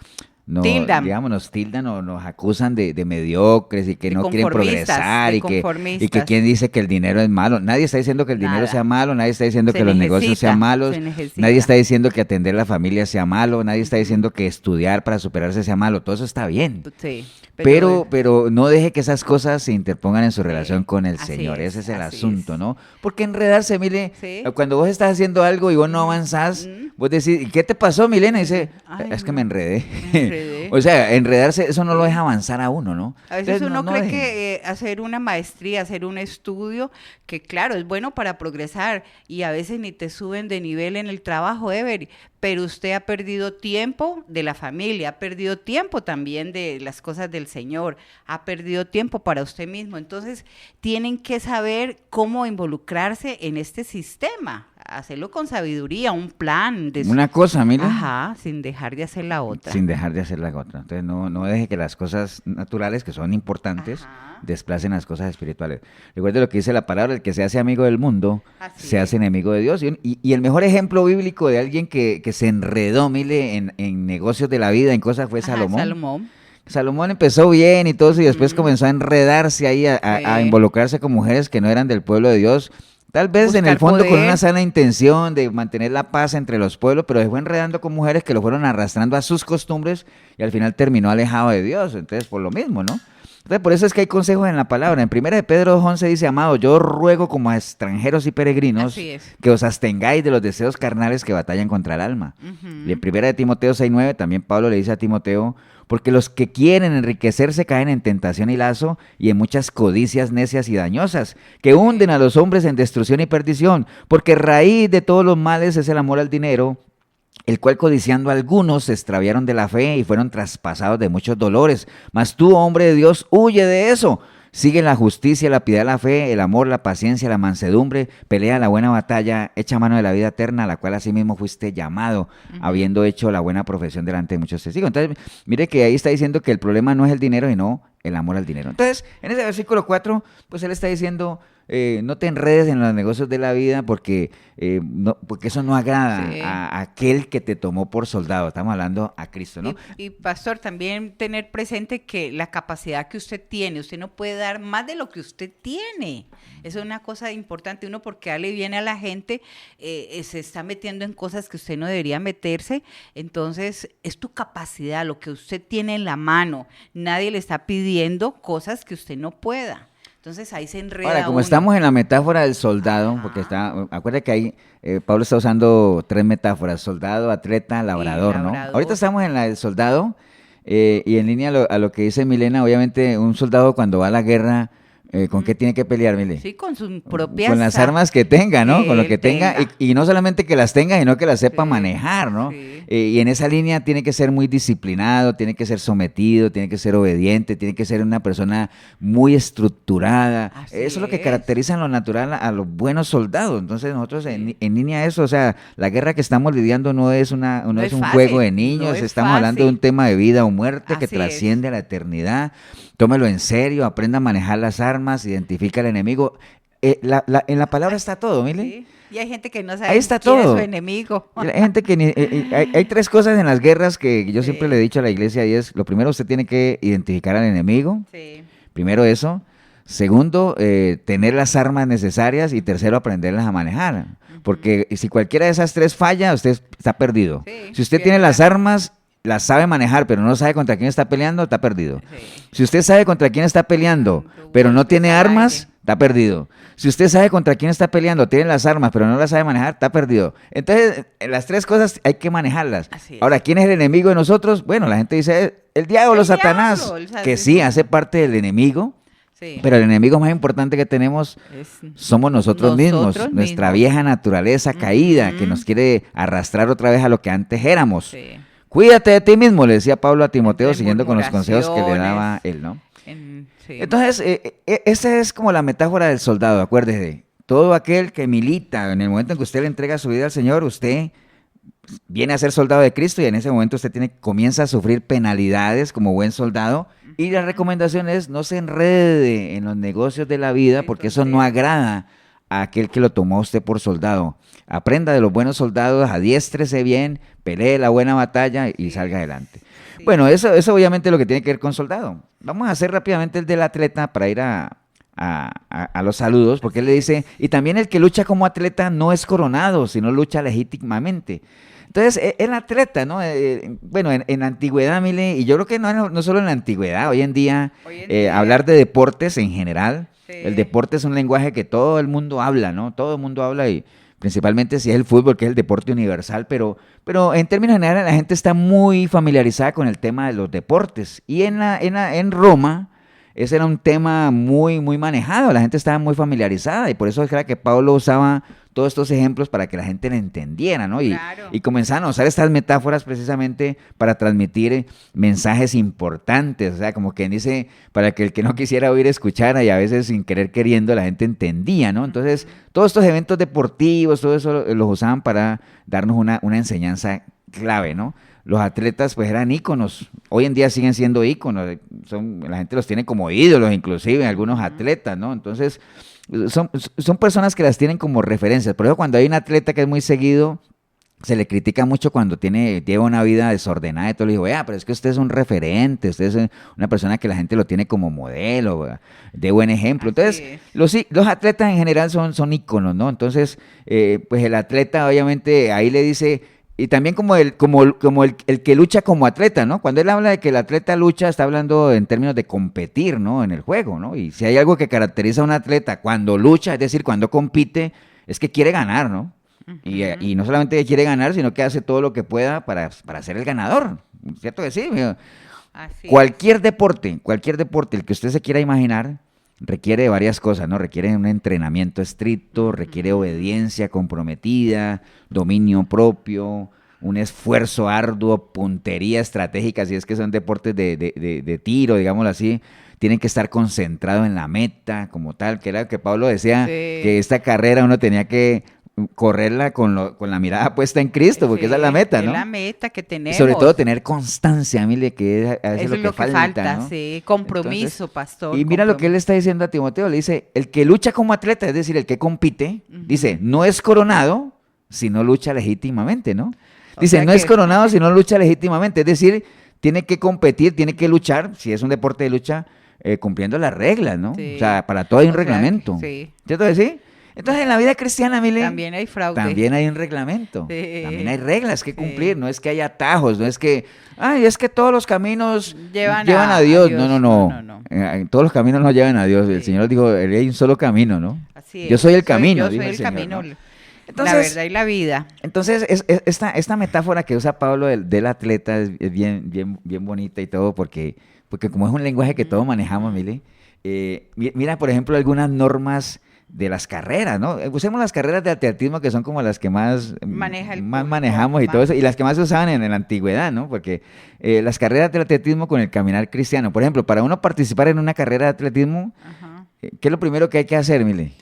tildan o nos acusan de mediocres y que no quieren progresar y que quién dice que el dinero es malo. Nadie está diciendo que el dinero sea malo, nadie está diciendo que los negocios sean malos, nadie está diciendo que atender la familia sea malo, nadie está diciendo que estudiar para superarse sea malo, todo eso está bien. Sí, pero no deje que esas cosas se interpongan en su relación con el Señor, ese es el asunto, ¿no? Porque enredarse, mire, cuando vos estás haciendo algo y vos no avanzás, vos decís, ¿y qué te pasó, Milena? Y dice, es que me enredé. O sea, enredarse, eso no lo deja avanzar a uno, ¿no? A veces uno cree que hacer una maestría, hacer un estudio, que claro, es bueno para progresar, y a veces ni te suben de nivel en el trabajo, pero usted ha perdido tiempo de la familia, ha perdido tiempo también de las cosas del Señor, ha perdido tiempo para usted mismo. Entonces, tienen que saber cómo involucrarse en este sistema, hacerlo con sabiduría, un plan. Una cosa, mira. Ajá, sin dejar de hacer la otra. Entonces, no deje que las cosas naturales, que son importantes, desplacen las cosas espirituales. Recuerde lo que dice la palabra, el que se hace amigo del mundo, se hace enemigo de Dios. Y el mejor ejemplo bíblico de alguien que se enredó, mire, en negocios de la vida, en cosas, fue Salomón. Salomón empezó bien y todo eso, y después comenzó a enredarse ahí, a involucrarse con mujeres que no eran del pueblo de Dios. Tal vez en el fondo con una sana intención de mantener la paz entre los pueblos, pero se fue enredando con mujeres que lo fueron arrastrando a sus costumbres y al final terminó alejado de Dios. Entonces, por lo mismo, ¿no? Entonces, por eso es que hay consejos en la palabra. En 1 de Pedro 11 dice, amado, yo ruego como a extranjeros y peregrinos que os abstengáis de los deseos carnales que batallan contra el alma. Y en 1 de Timoteo 6:9 también Pablo le dice a Timoteo, porque los que quieren enriquecerse caen en tentación y lazo y en muchas codicias necias y dañosas, que hunden a los hombres en destrucción y perdición, porque raíz de todos los males es el amor al dinero, el cual codiciando algunos se extraviaron de la fe y fueron traspasados de muchos dolores. Mas tú, hombre de Dios, huye de eso. Sigue la justicia, la piedad, la fe, el amor, la paciencia, la mansedumbre, pelea la buena batalla, echa mano de la vida eterna, a la cual asimismo fuiste llamado, habiendo hecho la buena profesión delante de muchos testigos. Entonces, mire que ahí está diciendo que el problema no es el dinero, sino el amor al dinero. Entonces, en ese versículo 4, pues él está diciendo, no te enredes en los negocios de la vida porque eso no agrada a aquel que te tomó por soldado. Estamos hablando a Cristo, ¿no? Y pastor, también tener presente que la capacidad que usted tiene, usted no puede dar más de lo que usted tiene. Eso es una cosa importante. Uno, porque le viene a la gente, se está metiendo en cosas que usted no debería meterse. Entonces, es tu capacidad, lo que usted tiene en la mano. Nadie le está pidiendo cosas que usted no pueda. Entonces ahí se enreda. Ahora, como estamos en la metáfora del soldado, porque acuérdate que ahí Pablo está usando 3 metáforas: soldado, atleta, labrador, ¿no? Ahorita estamos en la del soldado, y en línea a lo que dice Milena. Obviamente un soldado cuando va a la guerra, ¿con qué tiene que pelear, Mile? Sí, con sus propias... Con las armas que tenga, ¿no? Con lo que tenga. Y no solamente que las tenga, sino que las sepa manejar, ¿no? Sí. Y en esa línea tiene que ser muy disciplinado, tiene que ser sometido, tiene que ser obediente, tiene que ser una persona muy estructurada. Eso es lo que caracteriza en lo natural a los buenos soldados. Entonces nosotros en línea a eso, o sea, la guerra que estamos lidiando no es un juego de niños, estamos hablando de un tema de vida o muerte que trasciende a la eternidad. Tómelo en serio, aprenda a manejar las armas, identifica al enemigo. En la palabra está todo, Mile. Sí. Y hay gente que no sabe quién es su enemigo. Hay gente que hay 3 cosas en las guerras que yo siempre le he dicho a la iglesia, y es: lo primero, usted tiene que identificar al enemigo. Sí. Primero eso. Segundo, tener las armas necesarias. Y tercero, aprenderlas a manejar. Porque si cualquiera de esas 3 falla, usted está perdido. Sí, si usted tiene las armas, las sabe manejar, pero no sabe contra quién está peleando, está perdido. Sí. Si usted sabe contra quién está peleando, pero no tiene armas, está perdido. Si usted sabe contra quién está peleando, tiene las armas, pero no las sabe manejar, está perdido. Entonces, las 3 cosas hay que manejarlas. Ahora, ¿quién es el enemigo de nosotros? Bueno, la gente dice, el diablo, Satanás, que sí, hace parte del enemigo. Sí. Pero el enemigo más importante que tenemos somos nosotros mismos, nuestra vieja naturaleza caída, que nos quiere arrastrar otra vez a lo que antes éramos. Sí. Cuídate de ti mismo, le decía Pablo a Timoteo, siguiendo con los consejos que le daba él, ¿no? Entonces, esa es como la metáfora del soldado, acuérdese. Todo aquel que milita, en el momento en que usted le entrega su vida al Señor, usted viene a ser soldado de Cristo, y en ese momento usted comienza a sufrir penalidades como buen soldado. Y la recomendación es: no se enrede en los negocios de la vida, porque eso no agrada a aquel que lo tomó a usted por soldado. Aprenda de los buenos soldados, adiéstrese bien, pelee la buena batalla y salga adelante. Sí. Bueno, eso obviamente es lo que tiene que ver con soldado. Vamos a hacer rápidamente el del atleta para ir a los saludos, porque él le dice: y también el que lucha como atleta no es coronado, sino lucha legítimamente. Entonces, el atleta, ¿no? Bueno, en la antigüedad, Mile, y yo creo que no solo en la antigüedad, hoy en día hablar de deportes en general, el deporte es un lenguaje que todo el mundo habla, ¿no? Todo el mundo habla, y principalmente si es el fútbol, que es el deporte universal, pero en términos generales la gente está muy familiarizada con el tema de los deportes. Y en Roma ese era un tema muy, muy manejado, la gente estaba muy familiarizada, y por eso era que Pablo usaba todos estos ejemplos para que la gente le entendiera, ¿no? Y comenzaron a usar estas metáforas precisamente para transmitir mensajes importantes, o sea, como quien dice, para que el que no quisiera oír escuchara, y a veces sin querer queriendo la gente entendía, ¿no? Entonces, todos estos eventos deportivos, todo eso los usaban para darnos una enseñanza clave, ¿no? Los atletas pues eran íconos, hoy en día siguen siendo íconos, la gente los tiene como ídolos, inclusive algunos atletas, ¿no? Entonces son personas que las tienen como referencias. Por eso cuando hay un atleta que es muy seguido, se le critica mucho cuando lleva una vida desordenada, y todo le digo, pero es que usted es un referente, usted es una persona que la gente lo tiene como modelo, de buen ejemplo. Entonces, los atletas en general son íconos, ¿no? Entonces, pues el atleta obviamente ahí le dice... Y también como el que lucha como atleta, ¿no? Cuando él habla de que el atleta lucha, está hablando en términos de competir, ¿no? En el juego, ¿no? Y si hay algo que caracteriza a un atleta cuando lucha, es decir, cuando compite, es que quiere ganar, ¿no? Uh-huh. Y no solamente quiere ganar, sino que hace todo lo que pueda para ser el ganador. ¿Cierto que sí? Cualquier deporte, el que usted se quiera imaginar, requiere de varias cosas, ¿no? Requiere un entrenamiento estricto, requiere obediencia comprometida, dominio propio, un esfuerzo arduo, puntería estratégica, si es que son deportes de tiro, digámoslo así. Tienen que estar concentrados en la meta como tal, que era lo que Pablo decía, que esta carrera uno tenía que correrla con la mirada puesta en Cristo, porque esa es la meta, ¿no? Es la meta que tenemos. Y sobre todo tener constancia, mire, que a veces es lo que falta, ¿no? Sí, compromiso, entonces, pastor. Y mira lo que él está diciendo a Timoteo, le dice, el que lucha como atleta, es decir, el que compite, dice, no es coronado si no lucha legítimamente, ¿no? Dice, no es coronado si no lucha legítimamente, es decir, tiene que competir, tiene que luchar, si es un deporte de lucha, cumpliendo las reglas, ¿no? Sí. O sea, para todo hay un reglamento. Sí. ¿Cierto que sí? Entonces, en la vida cristiana, mire, también hay fraude. También hay un reglamento. Sí. También hay reglas que cumplir. No es que haya atajos, no es que, es que todos los caminos llevan a Dios. No. Todos los caminos no llevan a Dios. Sí. El Señor dijo, hay un solo camino, ¿no? Así es. Yo soy el camino. Yo soy el camino. ¿No? Entonces, la verdad y la vida. Entonces, esta metáfora que usa Pablo del atleta es bien bonita y todo, porque como es un lenguaje que todos manejamos, mire, mira, por ejemplo, algunas normas de las carreras, ¿no? Usemos las carreras de atletismo que son como las que más manejamos y todo eso, y las que más se usaban en la antigüedad, ¿no? Porque las carreras de atletismo con el caminar cristiano, por ejemplo, para uno participar en una carrera de atletismo, ¿qué es lo primero que hay que hacer, mire?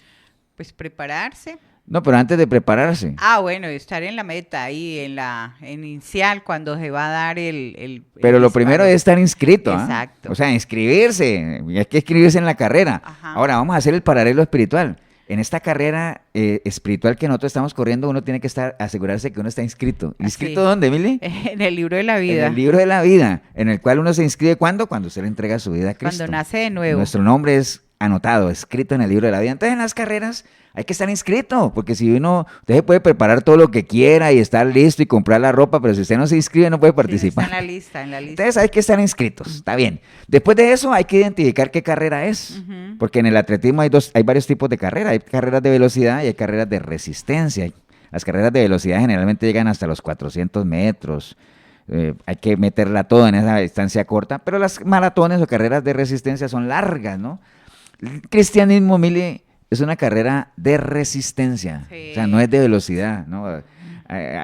Pues prepararse. No, pero antes de prepararse. Bueno, estar en la meta, ahí en inicial, cuando se va a dar el Pero lo primero es estar inscrito. Exacto. O sea, inscribirse. Hay que inscribirse en la carrera. Ajá. Ahora, vamos a hacer el paralelo espiritual. En esta carrera espiritual que nosotros estamos corriendo, uno tiene que asegurarse que uno está inscrito. ¿Inscrito dónde, Mili? En el libro de la vida. En el libro de la vida, en el cual uno se inscribe, ¿cuándo? Cuando usted le entrega su vida a Cristo. Cuando nace de nuevo. Nuestro nombre es anotado, escrito en el libro de la vida. Entonces, en las carreras hay que estar inscrito, porque si usted se puede preparar todo lo que quiera y estar listo y comprar la ropa, pero si usted no se inscribe no puede participar. Sí, está en la lista. Entonces hay que estar inscritos, está bien. Después de eso hay que identificar qué carrera es, porque en el atletismo hay varios tipos de carreras. Hay carreras de velocidad y hay carreras de resistencia. Las carreras de velocidad generalmente llegan hasta los 400 metros. Hay que meterla toda en esa distancia corta, pero las maratones o carreras de resistencia son largas, ¿no? El cristianismo, Mili, es una carrera de resistencia, o sea, no es de velocidad, ¿no?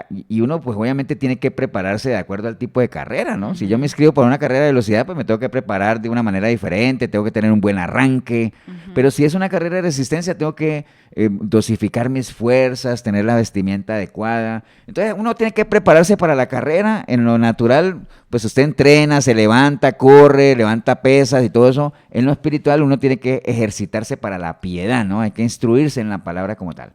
Y uno, pues, obviamente tiene que prepararse de acuerdo al tipo de carrera, ¿no? Si yo me inscribo para una carrera de velocidad, pues me tengo que preparar de una manera diferente, tengo que tener un buen arranque, pero si es una carrera de resistencia, tengo que dosificar mis fuerzas, tener la vestimenta adecuada. Entonces, uno tiene que prepararse para la carrera. En lo natural, pues usted entrena, se levanta, corre, levanta pesas y todo eso. En lo espiritual, uno tiene que ejercitarse para la piedad, ¿no? Hay que instruirse en la palabra como tal.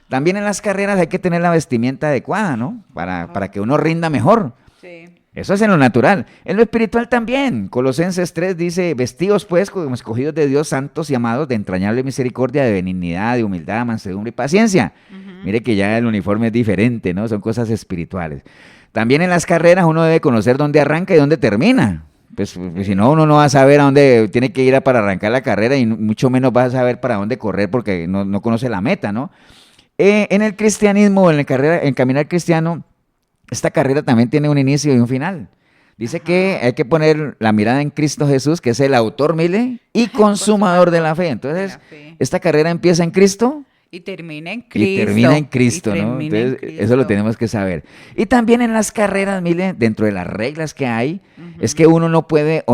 También en las carreras hay que tener la vestimenta adecuada, ¿no? Para que uno rinda mejor. Sí. Eso es en lo natural. En lo espiritual también. Colosenses 3 dice, vestidos pues como escogidos de Dios, santos y amados, de entrañable misericordia, de benignidad, de humildad, mansedumbre y paciencia. Mire que ya el uniforme es diferente, ¿no? Son cosas espirituales. También en las carreras uno debe conocer dónde arranca y dónde termina. Pues si no, uno no va a saber a dónde tiene que ir para arrancar la carrera y mucho menos va a saber para dónde correr porque no conoce la meta, ¿no? En el cristianismo, en caminar cristiano, esta carrera también tiene un inicio y un final. Dice que hay que poner la mirada en Cristo Jesús, que es el autor, mire, y consumador de la fe. Entonces, esta carrera empieza en Cristo y termina en Cristo. ¿No? Entonces, eso lo tenemos que saber. Y también en las carreras, mire, dentro de las reglas que hay, es que uno no puede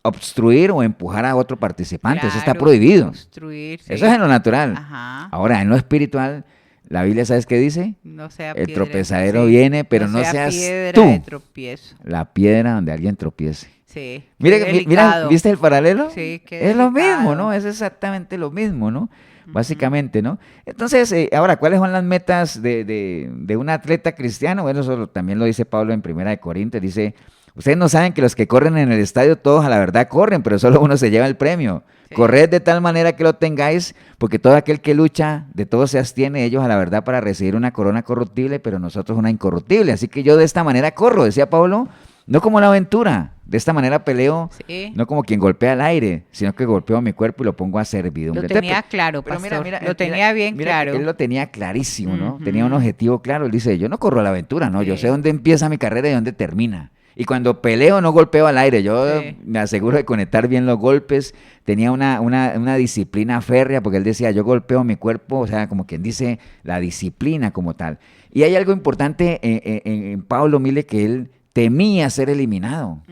obstruir o empujar a otro participante, claro, eso está prohibido. Obstruir, sí. Eso es en lo natural. Ajá. Ahora, en lo espiritual, la Biblia, ¿sabes qué dice? No sea el tropezadero viene, pero no seas tú la piedra donde alguien tropiece. Sí. Mira, ¿viste el paralelo? Sí, es lo mismo, ¿no? Es exactamente lo mismo, ¿no? Básicamente, ¿no? Entonces, ahora, ¿cuáles son las metas de un atleta cristiano? Bueno, eso también lo dice Pablo en 1 Corintios, dice, ustedes no saben que los que corren en el estadio todos a la verdad corren, pero solo uno se lleva el premio. Sí. Corred de tal manera que lo tengáis, porque todo aquel que lucha, de todo se abstiene, ellos a la verdad para recibir una corona corruptible, pero nosotros una incorruptible. Así que yo de esta manera corro, decía Pablo, no como la aventura, de esta manera peleo, sí, no como quien golpea al aire, sino que golpeo mi cuerpo y lo pongo a servidumbre. Lo tenía claro, pastor, lo tenía bien claro. Él lo tenía clarísimo, ¿no? Tenía un objetivo claro, él dice, yo no corro a la aventura, no, yo sé dónde empieza mi carrera y dónde termina. Y cuando peleo no golpeo al aire, yo me aseguro de conectar bien los golpes, tenía una disciplina férrea, porque él decía, yo golpeo mi cuerpo, o sea, como quien dice, la disciplina como tal. Y hay algo importante en Pablo, mire, que él temía ser eliminado,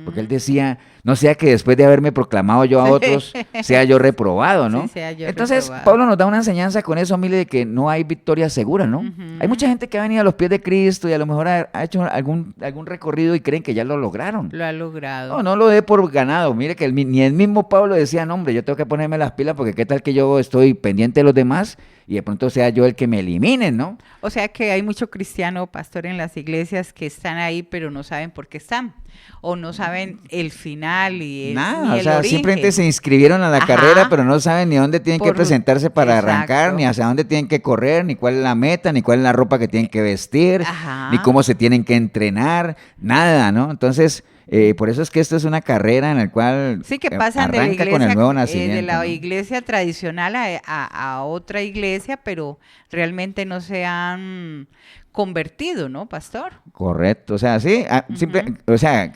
porque él decía, no sea que después de haberme proclamado yo a otros, sea yo reprobado, ¿no? Sí, sea yo Entonces, reprobado. Pablo nos da una enseñanza con eso, Mile, de que no hay victoria segura, ¿no? Hay mucha gente que ha venido a los pies de Cristo y a lo mejor ha hecho algún recorrido y creen que ya lo lograron. Lo ha logrado. No lo dé por ganado. Mire que ni el mismo Pablo decía, no, hombre, yo tengo que ponerme las pilas porque qué tal que yo estoy pendiente de los demás y de pronto sea yo el que me eliminen, ¿no? O sea que hay mucho cristiano, pastor, en las iglesias que están ahí, pero no saben por qué están. O no saben el final y el origen. Simplemente se inscribieron a la carrera, pero no saben ni dónde tienen que presentarse para arrancar, ni hacia dónde tienen que correr, ni cuál es la meta, ni cuál es la ropa que tienen que vestir, ni cómo se tienen que entrenar, nada, ¿no? Entonces, por eso es que esto es una carrera en la cual pasan de la iglesia, con el nuevo nacimiento, de la ¿no? iglesia tradicional a otra iglesia, pero realmente no se han convertido, ¿no, pastor? Correcto, o sea, sí,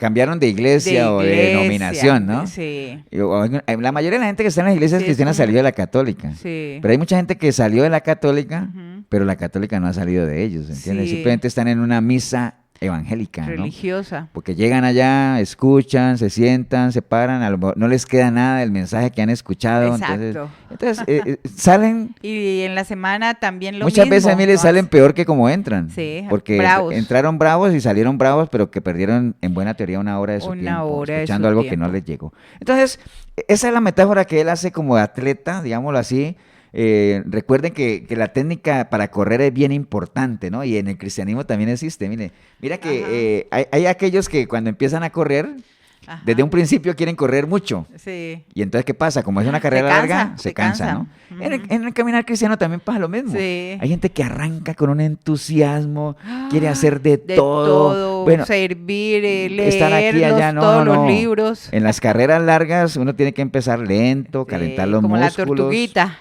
cambiaron de iglesia o de denominación, ¿no? Sí. La mayoría de la gente que está en las iglesias cristianas salió de la católica, sí. Pero hay mucha gente que salió de la católica, pero la católica no ha salido de ellos, ¿entiendes? Sí. Simplemente están en una misa evangélica, religiosa, ¿no? Porque llegan allá, escuchan, se sientan, se paran, a lo mejor no les queda nada del mensaje que han escuchado. Exacto. Entonces salen. Y en la semana también muchas veces a mí les salen peor que como entran. Sí, porque bravos. Entraron bravos y salieron bravos, pero que perdieron en buena teoría una hora de su tiempo, escuchando algo que no les llegó. Entonces, esa es la metáfora que él hace como atleta, digámoslo así. Recuerden que la técnica para correr es bien importante, ¿no? Y en el cristianismo también existe. Mira que hay aquellos que cuando empiezan a correr, desde un principio quieren correr mucho. Sí. Y entonces, ¿qué pasa? Como es una carrera larga, se cansa, ¿no? En el caminar cristiano también pasa lo mismo. Sí. Hay gente que arranca con un entusiasmo, quiere hacer de todo. Bueno, servir, leer estar aquí allá, todos los libros. En las carreras largas uno tiene que empezar lento, calentar los como músculos. Como la tortuguita.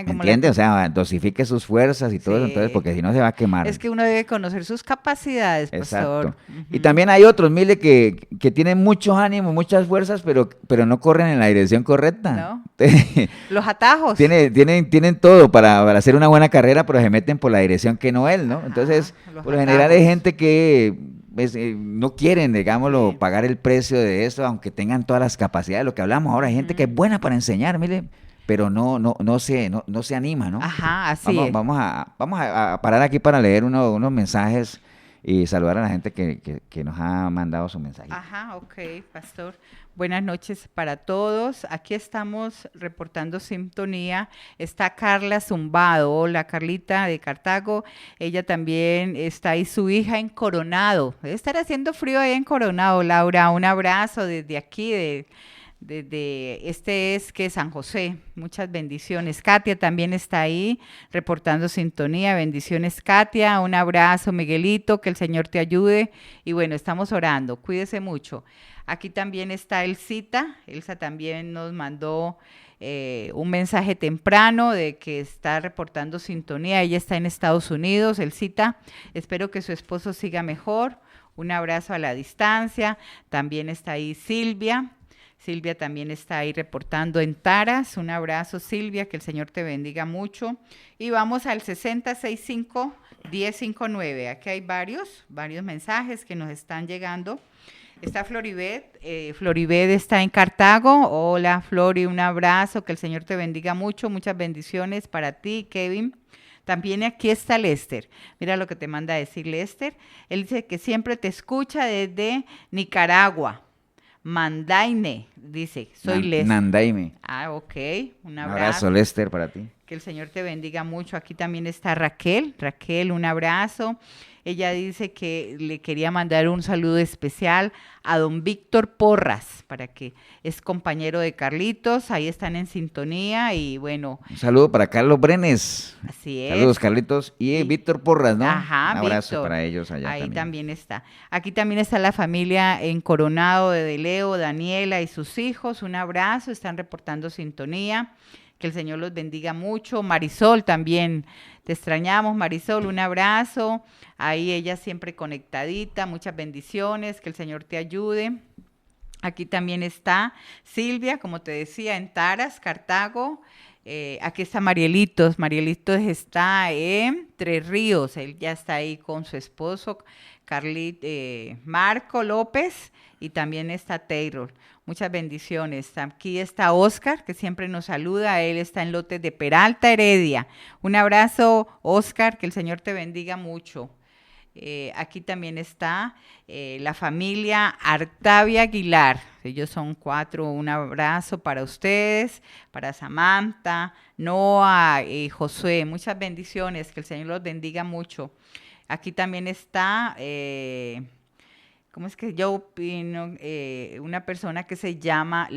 ¿Entiendes? O sea, dosifique sus fuerzas y todo eso, entonces, porque si no se va a quemar. Es que uno debe conocer sus capacidades, pastor. Exacto. Y también hay otros, Mile, que tienen mucho ánimo, muchas fuerzas, pero no corren en la dirección correcta. ¿No? Los atajos. Tienen todo para hacer una buena carrera, pero se meten por la dirección que no él, ¿no? Entonces, por lo general hay gente que no quieren, digámoslo, pagar el precio de eso, aunque tengan todas las capacidades. Lo que hablamos ahora, hay gente que es buena para enseñar, mire, pero no se anima, ¿no? Ajá, así es. Vamos a parar aquí para leer unos mensajes y saludar a la gente que nos ha mandado su mensaje. Ajá, ok, pastor. Buenas noches para todos. Aquí estamos reportando sintonía. Está Carla Zumbado. Hola, Carlita de Cartago. Ella también está ahí, su hija en Coronado. Debe estar haciendo frío ahí en Coronado, Laura. Un abrazo desde aquí, este es que San José, muchas bendiciones. Katia también está ahí reportando sintonía, bendiciones Katia, un abrazo Miguelito, que el Señor te ayude y bueno, estamos orando, cuídese mucho. Aquí también está Elsa también nos mandó un mensaje temprano de que está reportando sintonía, ella está en Estados Unidos. Elsa, espero que su esposo siga mejor, un abrazo a la distancia. También está ahí Silvia también está ahí reportando en Taras. Un abrazo, Silvia, que el Señor te bendiga mucho. Y vamos al 6065-1059. Aquí hay varios mensajes que nos están llegando. Está Floribet está en Cartago. Hola, Flori, un abrazo, que el Señor te bendiga mucho. Muchas bendiciones para ti, Kevin. También aquí está Lester. Mira lo que te manda a decir Lester. Él dice que siempre te escucha desde Nicaragua. Mandaine, dice, soy Lester. Nandaime. Ah, ok, un abrazo, Lester, para ti. Que el Señor te bendiga mucho. Aquí también está Raquel, un abrazo. Ella dice que le quería mandar un saludo especial a don Víctor Porras, para que es compañero de Carlitos, ahí están en sintonía y bueno. Un saludo para Carlos Brenes. Así es. Saludos, Carlitos. Y Víctor Porras, ¿no? Ajá, un abrazo Víctor, para ellos allá ahí también está. Aquí también está la familia en Coronado de Leo, Daniela y sus hijos. Un abrazo, están reportando sintonía. Que el Señor los bendiga mucho. Marisol también, te extrañamos, Marisol, un abrazo. Ahí ella siempre conectadita, muchas bendiciones, que el Señor te ayude. Aquí también está Silvia, como te decía, en Taras, Cartago. Aquí está Marielitos está en Tres Ríos, él ya está ahí con su esposo, Marco López, y también está Taylor. Muchas bendiciones. Aquí está Oscar, que siempre nos saluda. Él está en lotes de Peralta, Heredia. Un abrazo, Oscar, que el Señor te bendiga mucho. Aquí también está la familia Artavia Aguilar. Ellos son 4. Un abrazo para ustedes, para Samantha, Noah y Josué. Muchas bendiciones, que el Señor los bendiga mucho. Aquí también está, ¿cómo es que yo opino? Una persona que se llama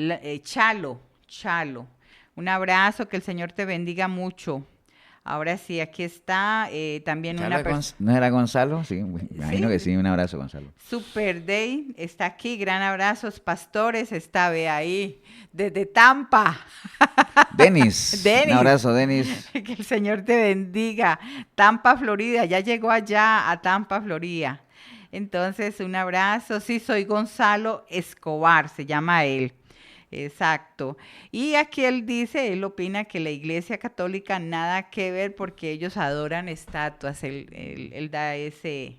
Chalo. Un abrazo, que el Señor te bendiga mucho. Ahora sí, aquí está también una persona. ¿No era Gonzalo? Sí, me imagino que sí. Un abrazo, Gonzalo. Super Day está aquí. Gran abrazos, pastores. Está, ve ahí, desde Tampa. Denis. Un abrazo, Denis. Que el Señor te bendiga. Tampa, Florida. Ya llegó allá a Tampa, Florida. Entonces, un abrazo. Sí, soy Gonzalo Escobar, se llama él. Exacto. Y aquí él opina que la Iglesia Católica nada que ver porque ellos adoran estatuas. Él da ese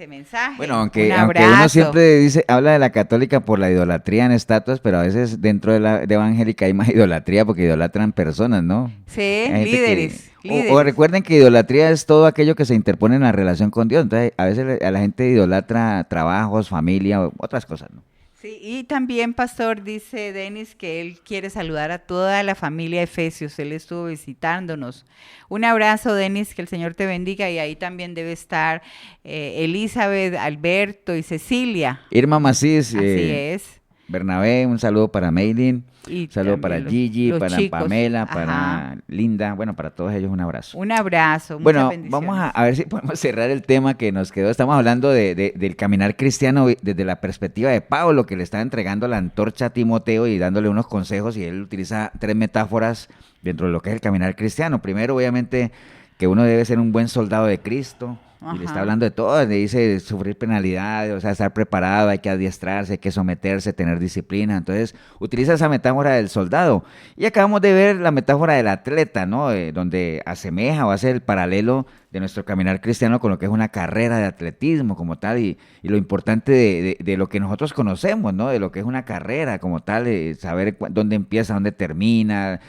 mensaje. Bueno, aunque uno siempre habla de la católica por la idolatría en estatuas, pero a veces dentro de la evangélica hay más idolatría porque idolatran personas, ¿no? Sí, líderes. O recuerden que idolatría es todo aquello que se interpone en la relación con Dios. Entonces, a veces a la gente idolatra trabajos, familia, otras cosas, ¿no? Sí, y también, pastor, dice Denis que él quiere saludar a toda la familia Efesios. Él estuvo visitándonos. Un abrazo, Denis, que el Señor te bendiga. Y ahí también debe estar Elizabeth, Alberto y Cecilia. Irma Macís. Así es. Bernabé, un saludo para Meilin, un saludo para Gigi, los para chicos. Pamela, para Linda, bueno, para todos ellos un abrazo. Un abrazo, bueno, bendiciones. Vamos a ver si podemos cerrar el tema que nos quedó. Estamos hablando del caminar cristiano desde la perspectiva de Pablo, que le está entregando la antorcha a Timoteo y dándole unos consejos, y él utiliza 3 metáforas dentro de lo que es el caminar cristiano. Primero, obviamente, que uno debe ser un buen soldado de Cristo. Ajá. Y le está hablando de todo, le dice sufrir penalidades, o sea, estar preparado, hay que adiestrarse, hay que someterse, tener disciplina. Entonces, utiliza esa metáfora del soldado. Y acabamos de ver la metáfora del atleta, ¿no? Donde asemeja o hace el paralelo de nuestro caminar cristiano con lo que es una carrera de atletismo como tal, y lo importante de lo que nosotros conocemos, ¿no? De lo que es una carrera como tal, saber dónde empieza, dónde termina,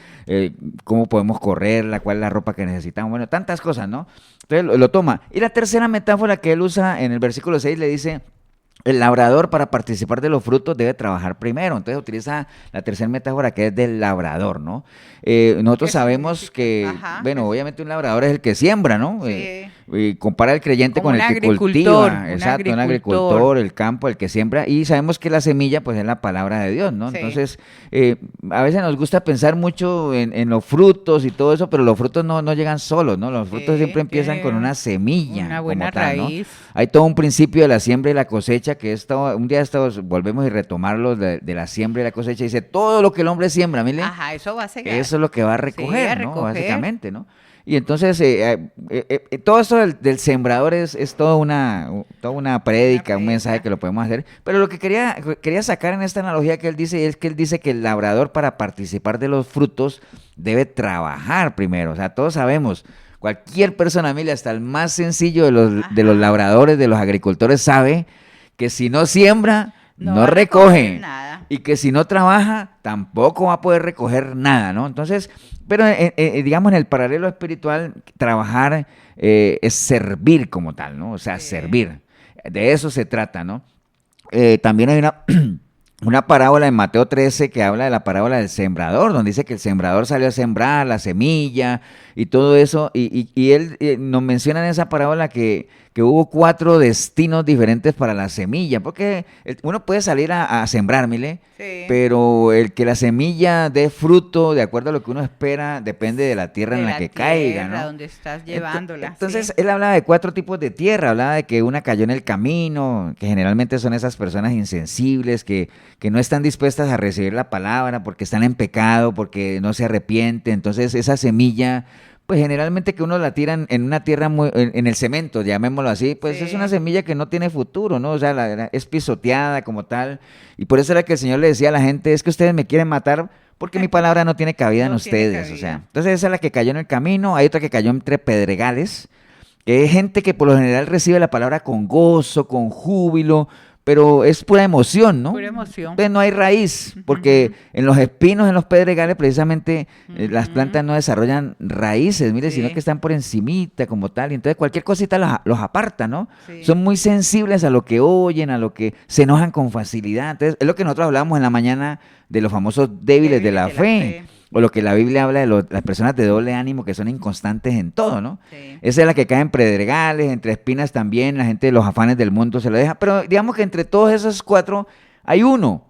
cómo podemos correrla, cuál es la ropa que necesitamos, bueno, tantas cosas, ¿no? Entonces lo toma. Y la tercera metáfora que él usa en el versículo 6 le dice: el labrador, para participar de los frutos, debe trabajar primero. Entonces utiliza la tercera metáfora, que es del labrador, ¿no? Nosotros sabemos que, bueno, obviamente un labrador es el que siembra, ¿no? Sí. Y compara al creyente con el que cultiva. Exacto, un agricultor, el campo, el que siembra. Y sabemos que la semilla, pues, es la palabra de Dios, ¿no? Sí. Entonces, a veces nos gusta pensar mucho en los frutos y todo eso, pero los frutos no llegan solos, ¿no? Los frutos siempre empiezan con una semilla. Una buena como tal, raíz. ¿no? Hay todo un principio de la siembra y la cosecha, que un día volvemos y retomarlo de la siembra y la cosecha. Dice, todo lo que el hombre siembra, mire. Ajá, eso va a seguir. Eso es lo que va a recoger, sí, ¿no? Básicamente, ¿no? Y entonces, todo esto del sembrador es toda una prédica, un mensaje que lo podemos hacer. Pero lo que quería sacar en esta analogía que él dice, es que él dice que el labrador, para participar de los frutos, debe trabajar primero. O sea, todos sabemos, cualquier persona, mire, hasta el más sencillo de los labradores, de los agricultores, sabe que si no siembra, no recoge nada. Y que si no trabaja, tampoco va a poder recoger nada, ¿no? Entonces, pero digamos, en el paralelo espiritual, trabajar es servir como tal, ¿no? O sea, sí, servir. De eso se trata, ¿no? También hay una parábola en Mateo 13 que habla de la parábola del sembrador, donde dice que el sembrador salió a sembrar la semilla y todo eso, y él nos menciona en esa parábola que hubo 4 destinos diferentes para la semilla, porque uno puede salir a sembrar, mire, sí, pero el que la semilla dé fruto de acuerdo a lo que uno espera depende de la tierra en la que caiga, ¿no? Donde estás llevándola. Entonces, sí, él hablaba de 4 tipos de tierra, hablaba de que una cayó en el camino, que generalmente son esas personas insensibles que no están dispuestas a recibir la palabra porque están en pecado, porque no se arrepienten. Entonces, esa semilla, pues generalmente que uno la tiran en una tierra en el cemento, llamémoslo así, pues sí, es una semilla que no tiene futuro, ¿no? O sea, es pisoteada como tal, y por eso era que el Señor le decía a la gente, es que ustedes me quieren matar porque mi palabra no tiene cabida en ustedes, o sea, entonces esa es la que cayó en el camino. Hay otra que cayó entre pedregales, que es gente que por lo general recibe la palabra con gozo, con júbilo, pero es pura emoción, ¿no? Pura emoción. Entonces no hay raíz, porque en los espinos, en los pedregales, precisamente las plantas no desarrollan raíces, mire, sino que están por encimita como tal, y entonces cualquier cosita los aparta, ¿no? Sí. Son muy sensibles a lo que oyen, a lo que se enojan con facilidad. Entonces es lo que nosotros hablábamos en la mañana de los famosos débiles de la fe. O lo que la Biblia habla de las personas de doble ánimo que son inconstantes en todo, ¿no? Sí. Esa es la que cae en pedregales, entre espinas también, la gente de los afanes del mundo se lo deja, pero digamos que entre todos esos 4 hay uno.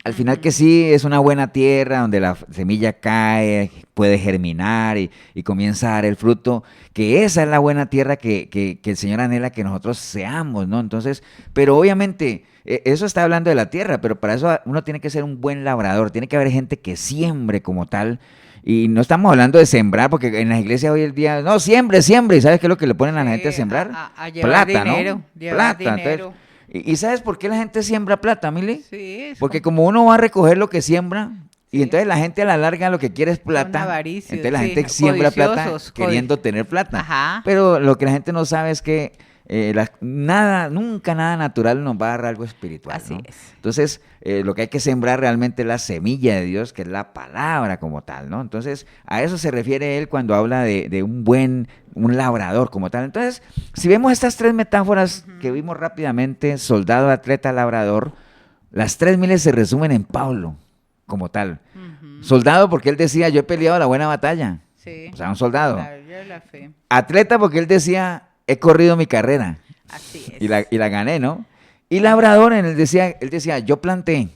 Al final que sí es una buena tierra donde la semilla cae, puede germinar y comienza a dar el fruto, que esa es la buena tierra que el Señor anhela que nosotros seamos, ¿no? Entonces, pero obviamente eso está hablando de la tierra, pero para eso uno tiene que ser un buen labrador, tiene que haber gente que siembre como tal. Y no estamos hablando de sembrar, porque en las iglesias hoy el día, no, siembre, ¿y sabes qué es lo que le ponen a la gente a sembrar? A llevar plata, dinero, ¿no? Plata, dinero. Entonces, ¿y sabes por qué la gente siembra plata, Mili? Sí. Porque como uno va a recoger lo que siembra, y entonces la gente a la larga lo que quiere es plata, entonces la gente siembra plata queriendo tener plata. Ajá. Pero lo que la gente no sabe es que nunca nada natural nos va a dar algo espiritual. Así, ¿no? Es. Entonces, lo que hay que sembrar realmente es la semilla de Dios, que es la palabra como tal, ¿no? Entonces, a eso se refiere él cuando habla de un labrador como tal. Entonces, si vemos estas 3 metáforas que vimos rápidamente, soldado, atleta, labrador, las 3 miles se resumen en Pablo como tal. Soldado porque él decía, yo he peleado la buena batalla. Sí. O sea, un soldado. La fe. Atleta porque él decía, he corrido mi carrera. Así es. Y la gané, ¿no? Y labrador, él decía, yo planté.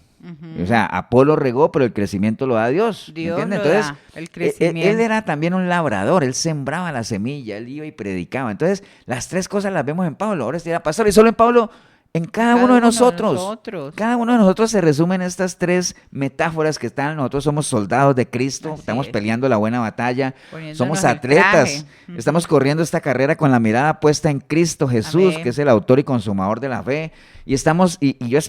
O sea, Apolo regó, pero el crecimiento lo da Dios. ¿Entiendes? Entonces, el crecimiento. Él era también un labrador, él sembraba la semilla, él iba y predicaba. Entonces, las 3 cosas las vemos en Pablo. Ahora sí era pastor, y solo en Pablo, en cada uno de nosotros. Cada uno de nosotros se resumen estas 3 metáforas que están. Nosotros somos soldados de Cristo, estamos peleando la buena batalla, somos atletas, estamos corriendo esta carrera con la mirada puesta en Cristo Jesús, que es el autor y consumador de la fe, y yo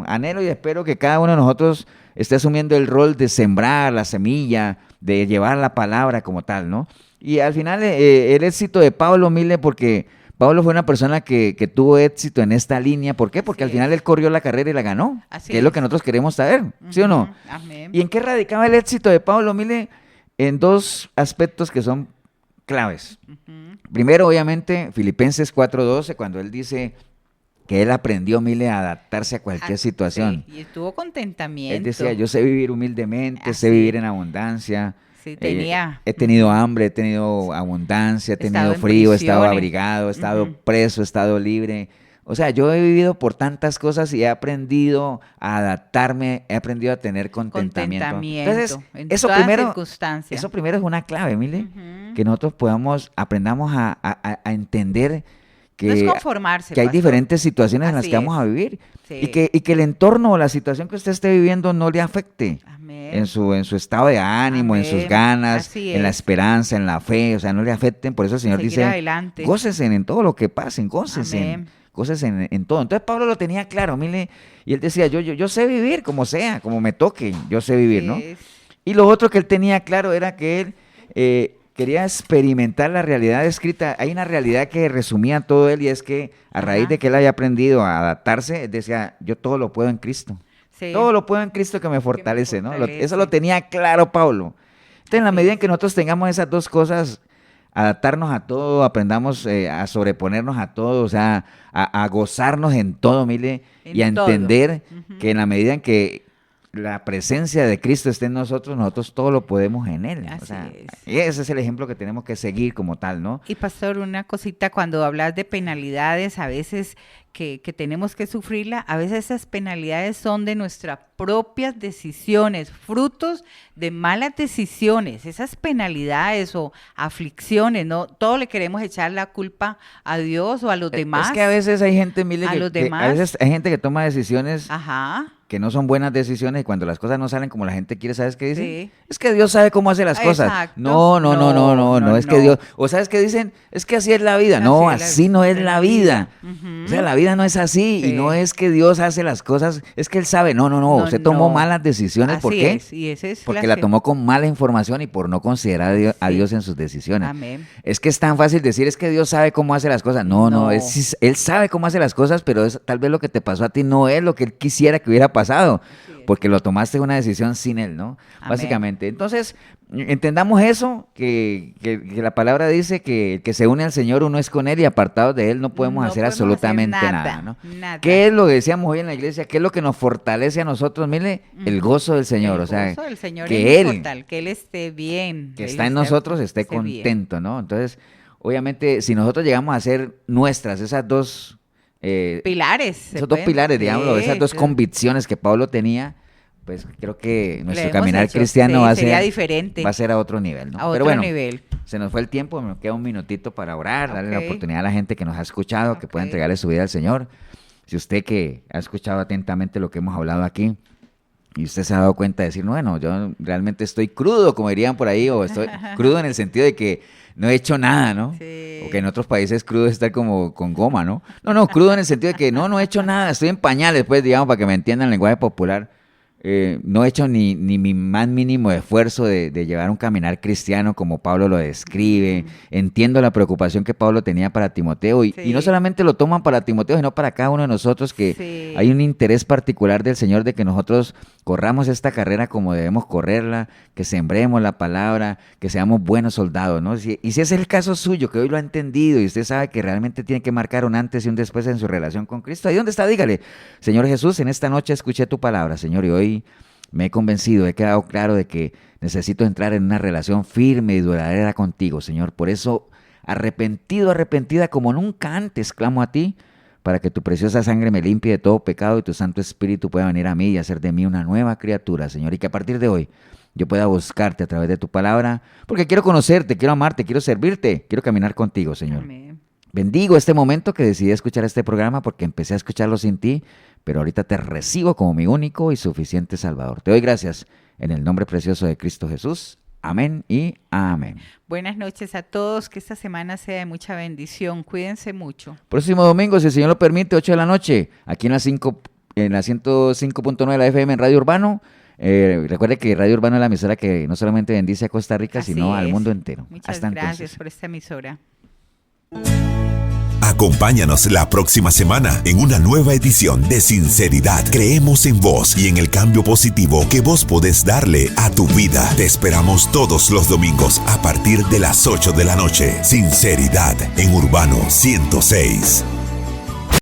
anhelo y espero que cada uno de nosotros esté asumiendo el rol de sembrar la semilla, de llevar la palabra como tal, ¿no? Y al final el éxito de Pablo, mire, porque Pablo fue una persona que tuvo éxito en esta línea. ¿Por qué? Porque al final él corrió la carrera y la ganó, que es lo que nosotros queremos saber, ¿sí o no? Amén. ¿Y en qué radicaba el éxito de Pablo? Mire, en 2 aspectos que son claves. Primero, obviamente, Filipenses 4:12, cuando él dice que él aprendió, mire, a adaptarse a cualquier situación. Sí, y tuvo contentamiento. Él decía, yo sé vivir humildemente, sé vivir en abundancia. Sí, he tenido hambre, he tenido abundancia, he tenido frío, he estado abrigado, he estado preso, he estado libre. O sea, yo he vivido por tantas cosas y he aprendido a adaptarme, he aprendido a tener contentamiento. Entonces, eso primero es una clave, mire, que nosotros aprendamos a entender que, no es conformarse, que hay diferentes situaciones en las que vamos a vivir, y que el entorno o la situación que usted esté viviendo no le afecte. En su estado de ánimo, en sus ganas, en la esperanza, en la fe, o sea, no le afecten. Por eso el Señor dice, gócese en todo lo que pasen, gócese en todo. Entonces Pablo lo tenía claro, mire, y él decía, yo sé vivir como sea, como me toque, yo sé vivir, ¿no? Y lo otro que él tenía claro era que él quería experimentar la realidad escrita. Hay una realidad que resumía todo él, y es que a raíz de que él había aprendido a adaptarse, él decía, yo todo lo puedo en Cristo. Sí. Todo lo puedo en Cristo que me fortalece, ¿no? Eso lo tenía claro Pablo. Entonces, en la medida en que nosotros tengamos esas 2 cosas, adaptarnos a todo, aprendamos a sobreponernos a todo, o sea, a gozarnos en todo, mire, y a entender que en la medida en que la presencia de Cristo esté en nosotros todo lo podemos en Él. Así ese es el ejemplo que tenemos que seguir como tal, ¿no? Y pastor, una cosita, cuando hablas de penalidades, a veces que tenemos que sufrirla, a veces esas penalidades son de nuestras propias decisiones, frutos de malas decisiones, esas penalidades o aflicciones, ¿no? Todo le queremos echar la culpa a Dios o a los demás. Es que a veces hay gente, mire, a veces hay gente que toma decisiones que no son buenas decisiones y cuando las cosas no salen como la gente quiere, ¿sabes qué dicen? Sí. Es que Dios sabe cómo hace las cosas. No, es que Dios, o ¿sabes qué dicen? Es que así es la vida. No, así no es la vida. O sea, la vida no es así y no es que Dios hace las cosas, es que Él sabe. No, usted tomó malas decisiones. ¿Por qué? Porque la tomó con mala información y por no considerar a Dios en sus decisiones. Amén. Es que es tan fácil decir, es que Dios sabe cómo hace las cosas. No, Él sabe cómo hace las cosas, pero tal vez lo que te pasó a ti no es lo que Él quisiera que hubiera pasado, porque lo tomaste una decisión sin Él, ¿no? Amén. Básicamente. Entonces, entendamos eso, que la palabra dice que el que se une al Señor uno es con Él y apartados de Él no podemos hacer absolutamente nada, ¿no? Nada. ¿Qué es lo que decíamos hoy en la iglesia? ¿Qué es lo que nos fortalece a nosotros? Mire, el gozo del Señor, o sea, del Señor que Él esté bien. Que está en nosotros, esté contento, bien, ¿no? Entonces, obviamente, si nosotros llegamos a hacer nuestras esas dos pilares. Esos dos pilares, digamos, esas dos convicciones que Pablo tenía, pues creo que nuestro caminar cristiano va a ser diferente. Va a ser a otro nivel, ¿no? Pero bueno, se nos fue el tiempo, me queda un minutito para orar, darle la oportunidad a la gente que nos ha escuchado, que pueda entregarle su vida al Señor. Si usted que ha escuchado atentamente lo que hemos hablado aquí, y usted se ha dado cuenta de decir, bueno, yo realmente estoy crudo, como dirían por ahí, o estoy crudo en el sentido de que no he hecho nada, ¿no? Sí. O que en otros países crudo es estar como con goma, ¿no? No, crudo en el sentido de que no he hecho nada, estoy en pañales, pues, digamos, para que me entiendan el lenguaje popular. No he hecho ni mi más mínimo esfuerzo de llevar un caminar cristiano como Pablo lo describe. Entiendo la preocupación que Pablo tenía para Timoteo y no solamente lo toman para Timoteo, sino para cada uno de nosotros, que hay un interés particular del Señor de que nosotros corramos esta carrera como debemos correrla, que sembremos la palabra, que seamos buenos soldados, ¿no? Y si ese es el caso suyo, que hoy lo ha entendido y usted sabe que realmente tiene que marcar un antes y un después en su relación con Cristo, ¿ahí dónde está? Dígale, Señor Jesús, en esta noche escuché tu palabra, Señor, y hoy me he convencido, he quedado claro de que necesito entrar en una relación firme y duradera contigo, Señor. Por eso, arrepentida como nunca antes, clamo a ti, para que tu preciosa sangre me limpie de todo pecado y tu Santo Espíritu pueda venir a mí y hacer de mí una nueva criatura, Señor. Y que a partir de hoy yo pueda buscarte a través de tu palabra, porque quiero conocerte, quiero amarte, quiero servirte, quiero caminar contigo, Señor. Amén. Bendigo este momento que decidí escuchar este programa porque empecé a escucharlo sin ti, pero ahorita te recibo como mi único y suficiente Salvador. Te doy gracias en el nombre precioso de Cristo Jesús. Amén y amén. Buenas noches a todos, que esta semana sea de mucha bendición. Cuídense mucho. Próximo domingo, si el Señor lo permite, 8 de la noche, aquí en la 105.9 de la FM en Radio Urbano. Recuerde que Radio Urbano es la emisora que no solamente bendice a Costa Rica, sino al mundo entero. Muchas gracias por esta emisora. Acompáñanos la próxima semana en una nueva edición de Sinceridad. Creemos en vos y en el cambio positivo que vos podés darle a tu vida. Te esperamos todos los domingos a partir de las 8 de la noche. Sinceridad en Urbano 106.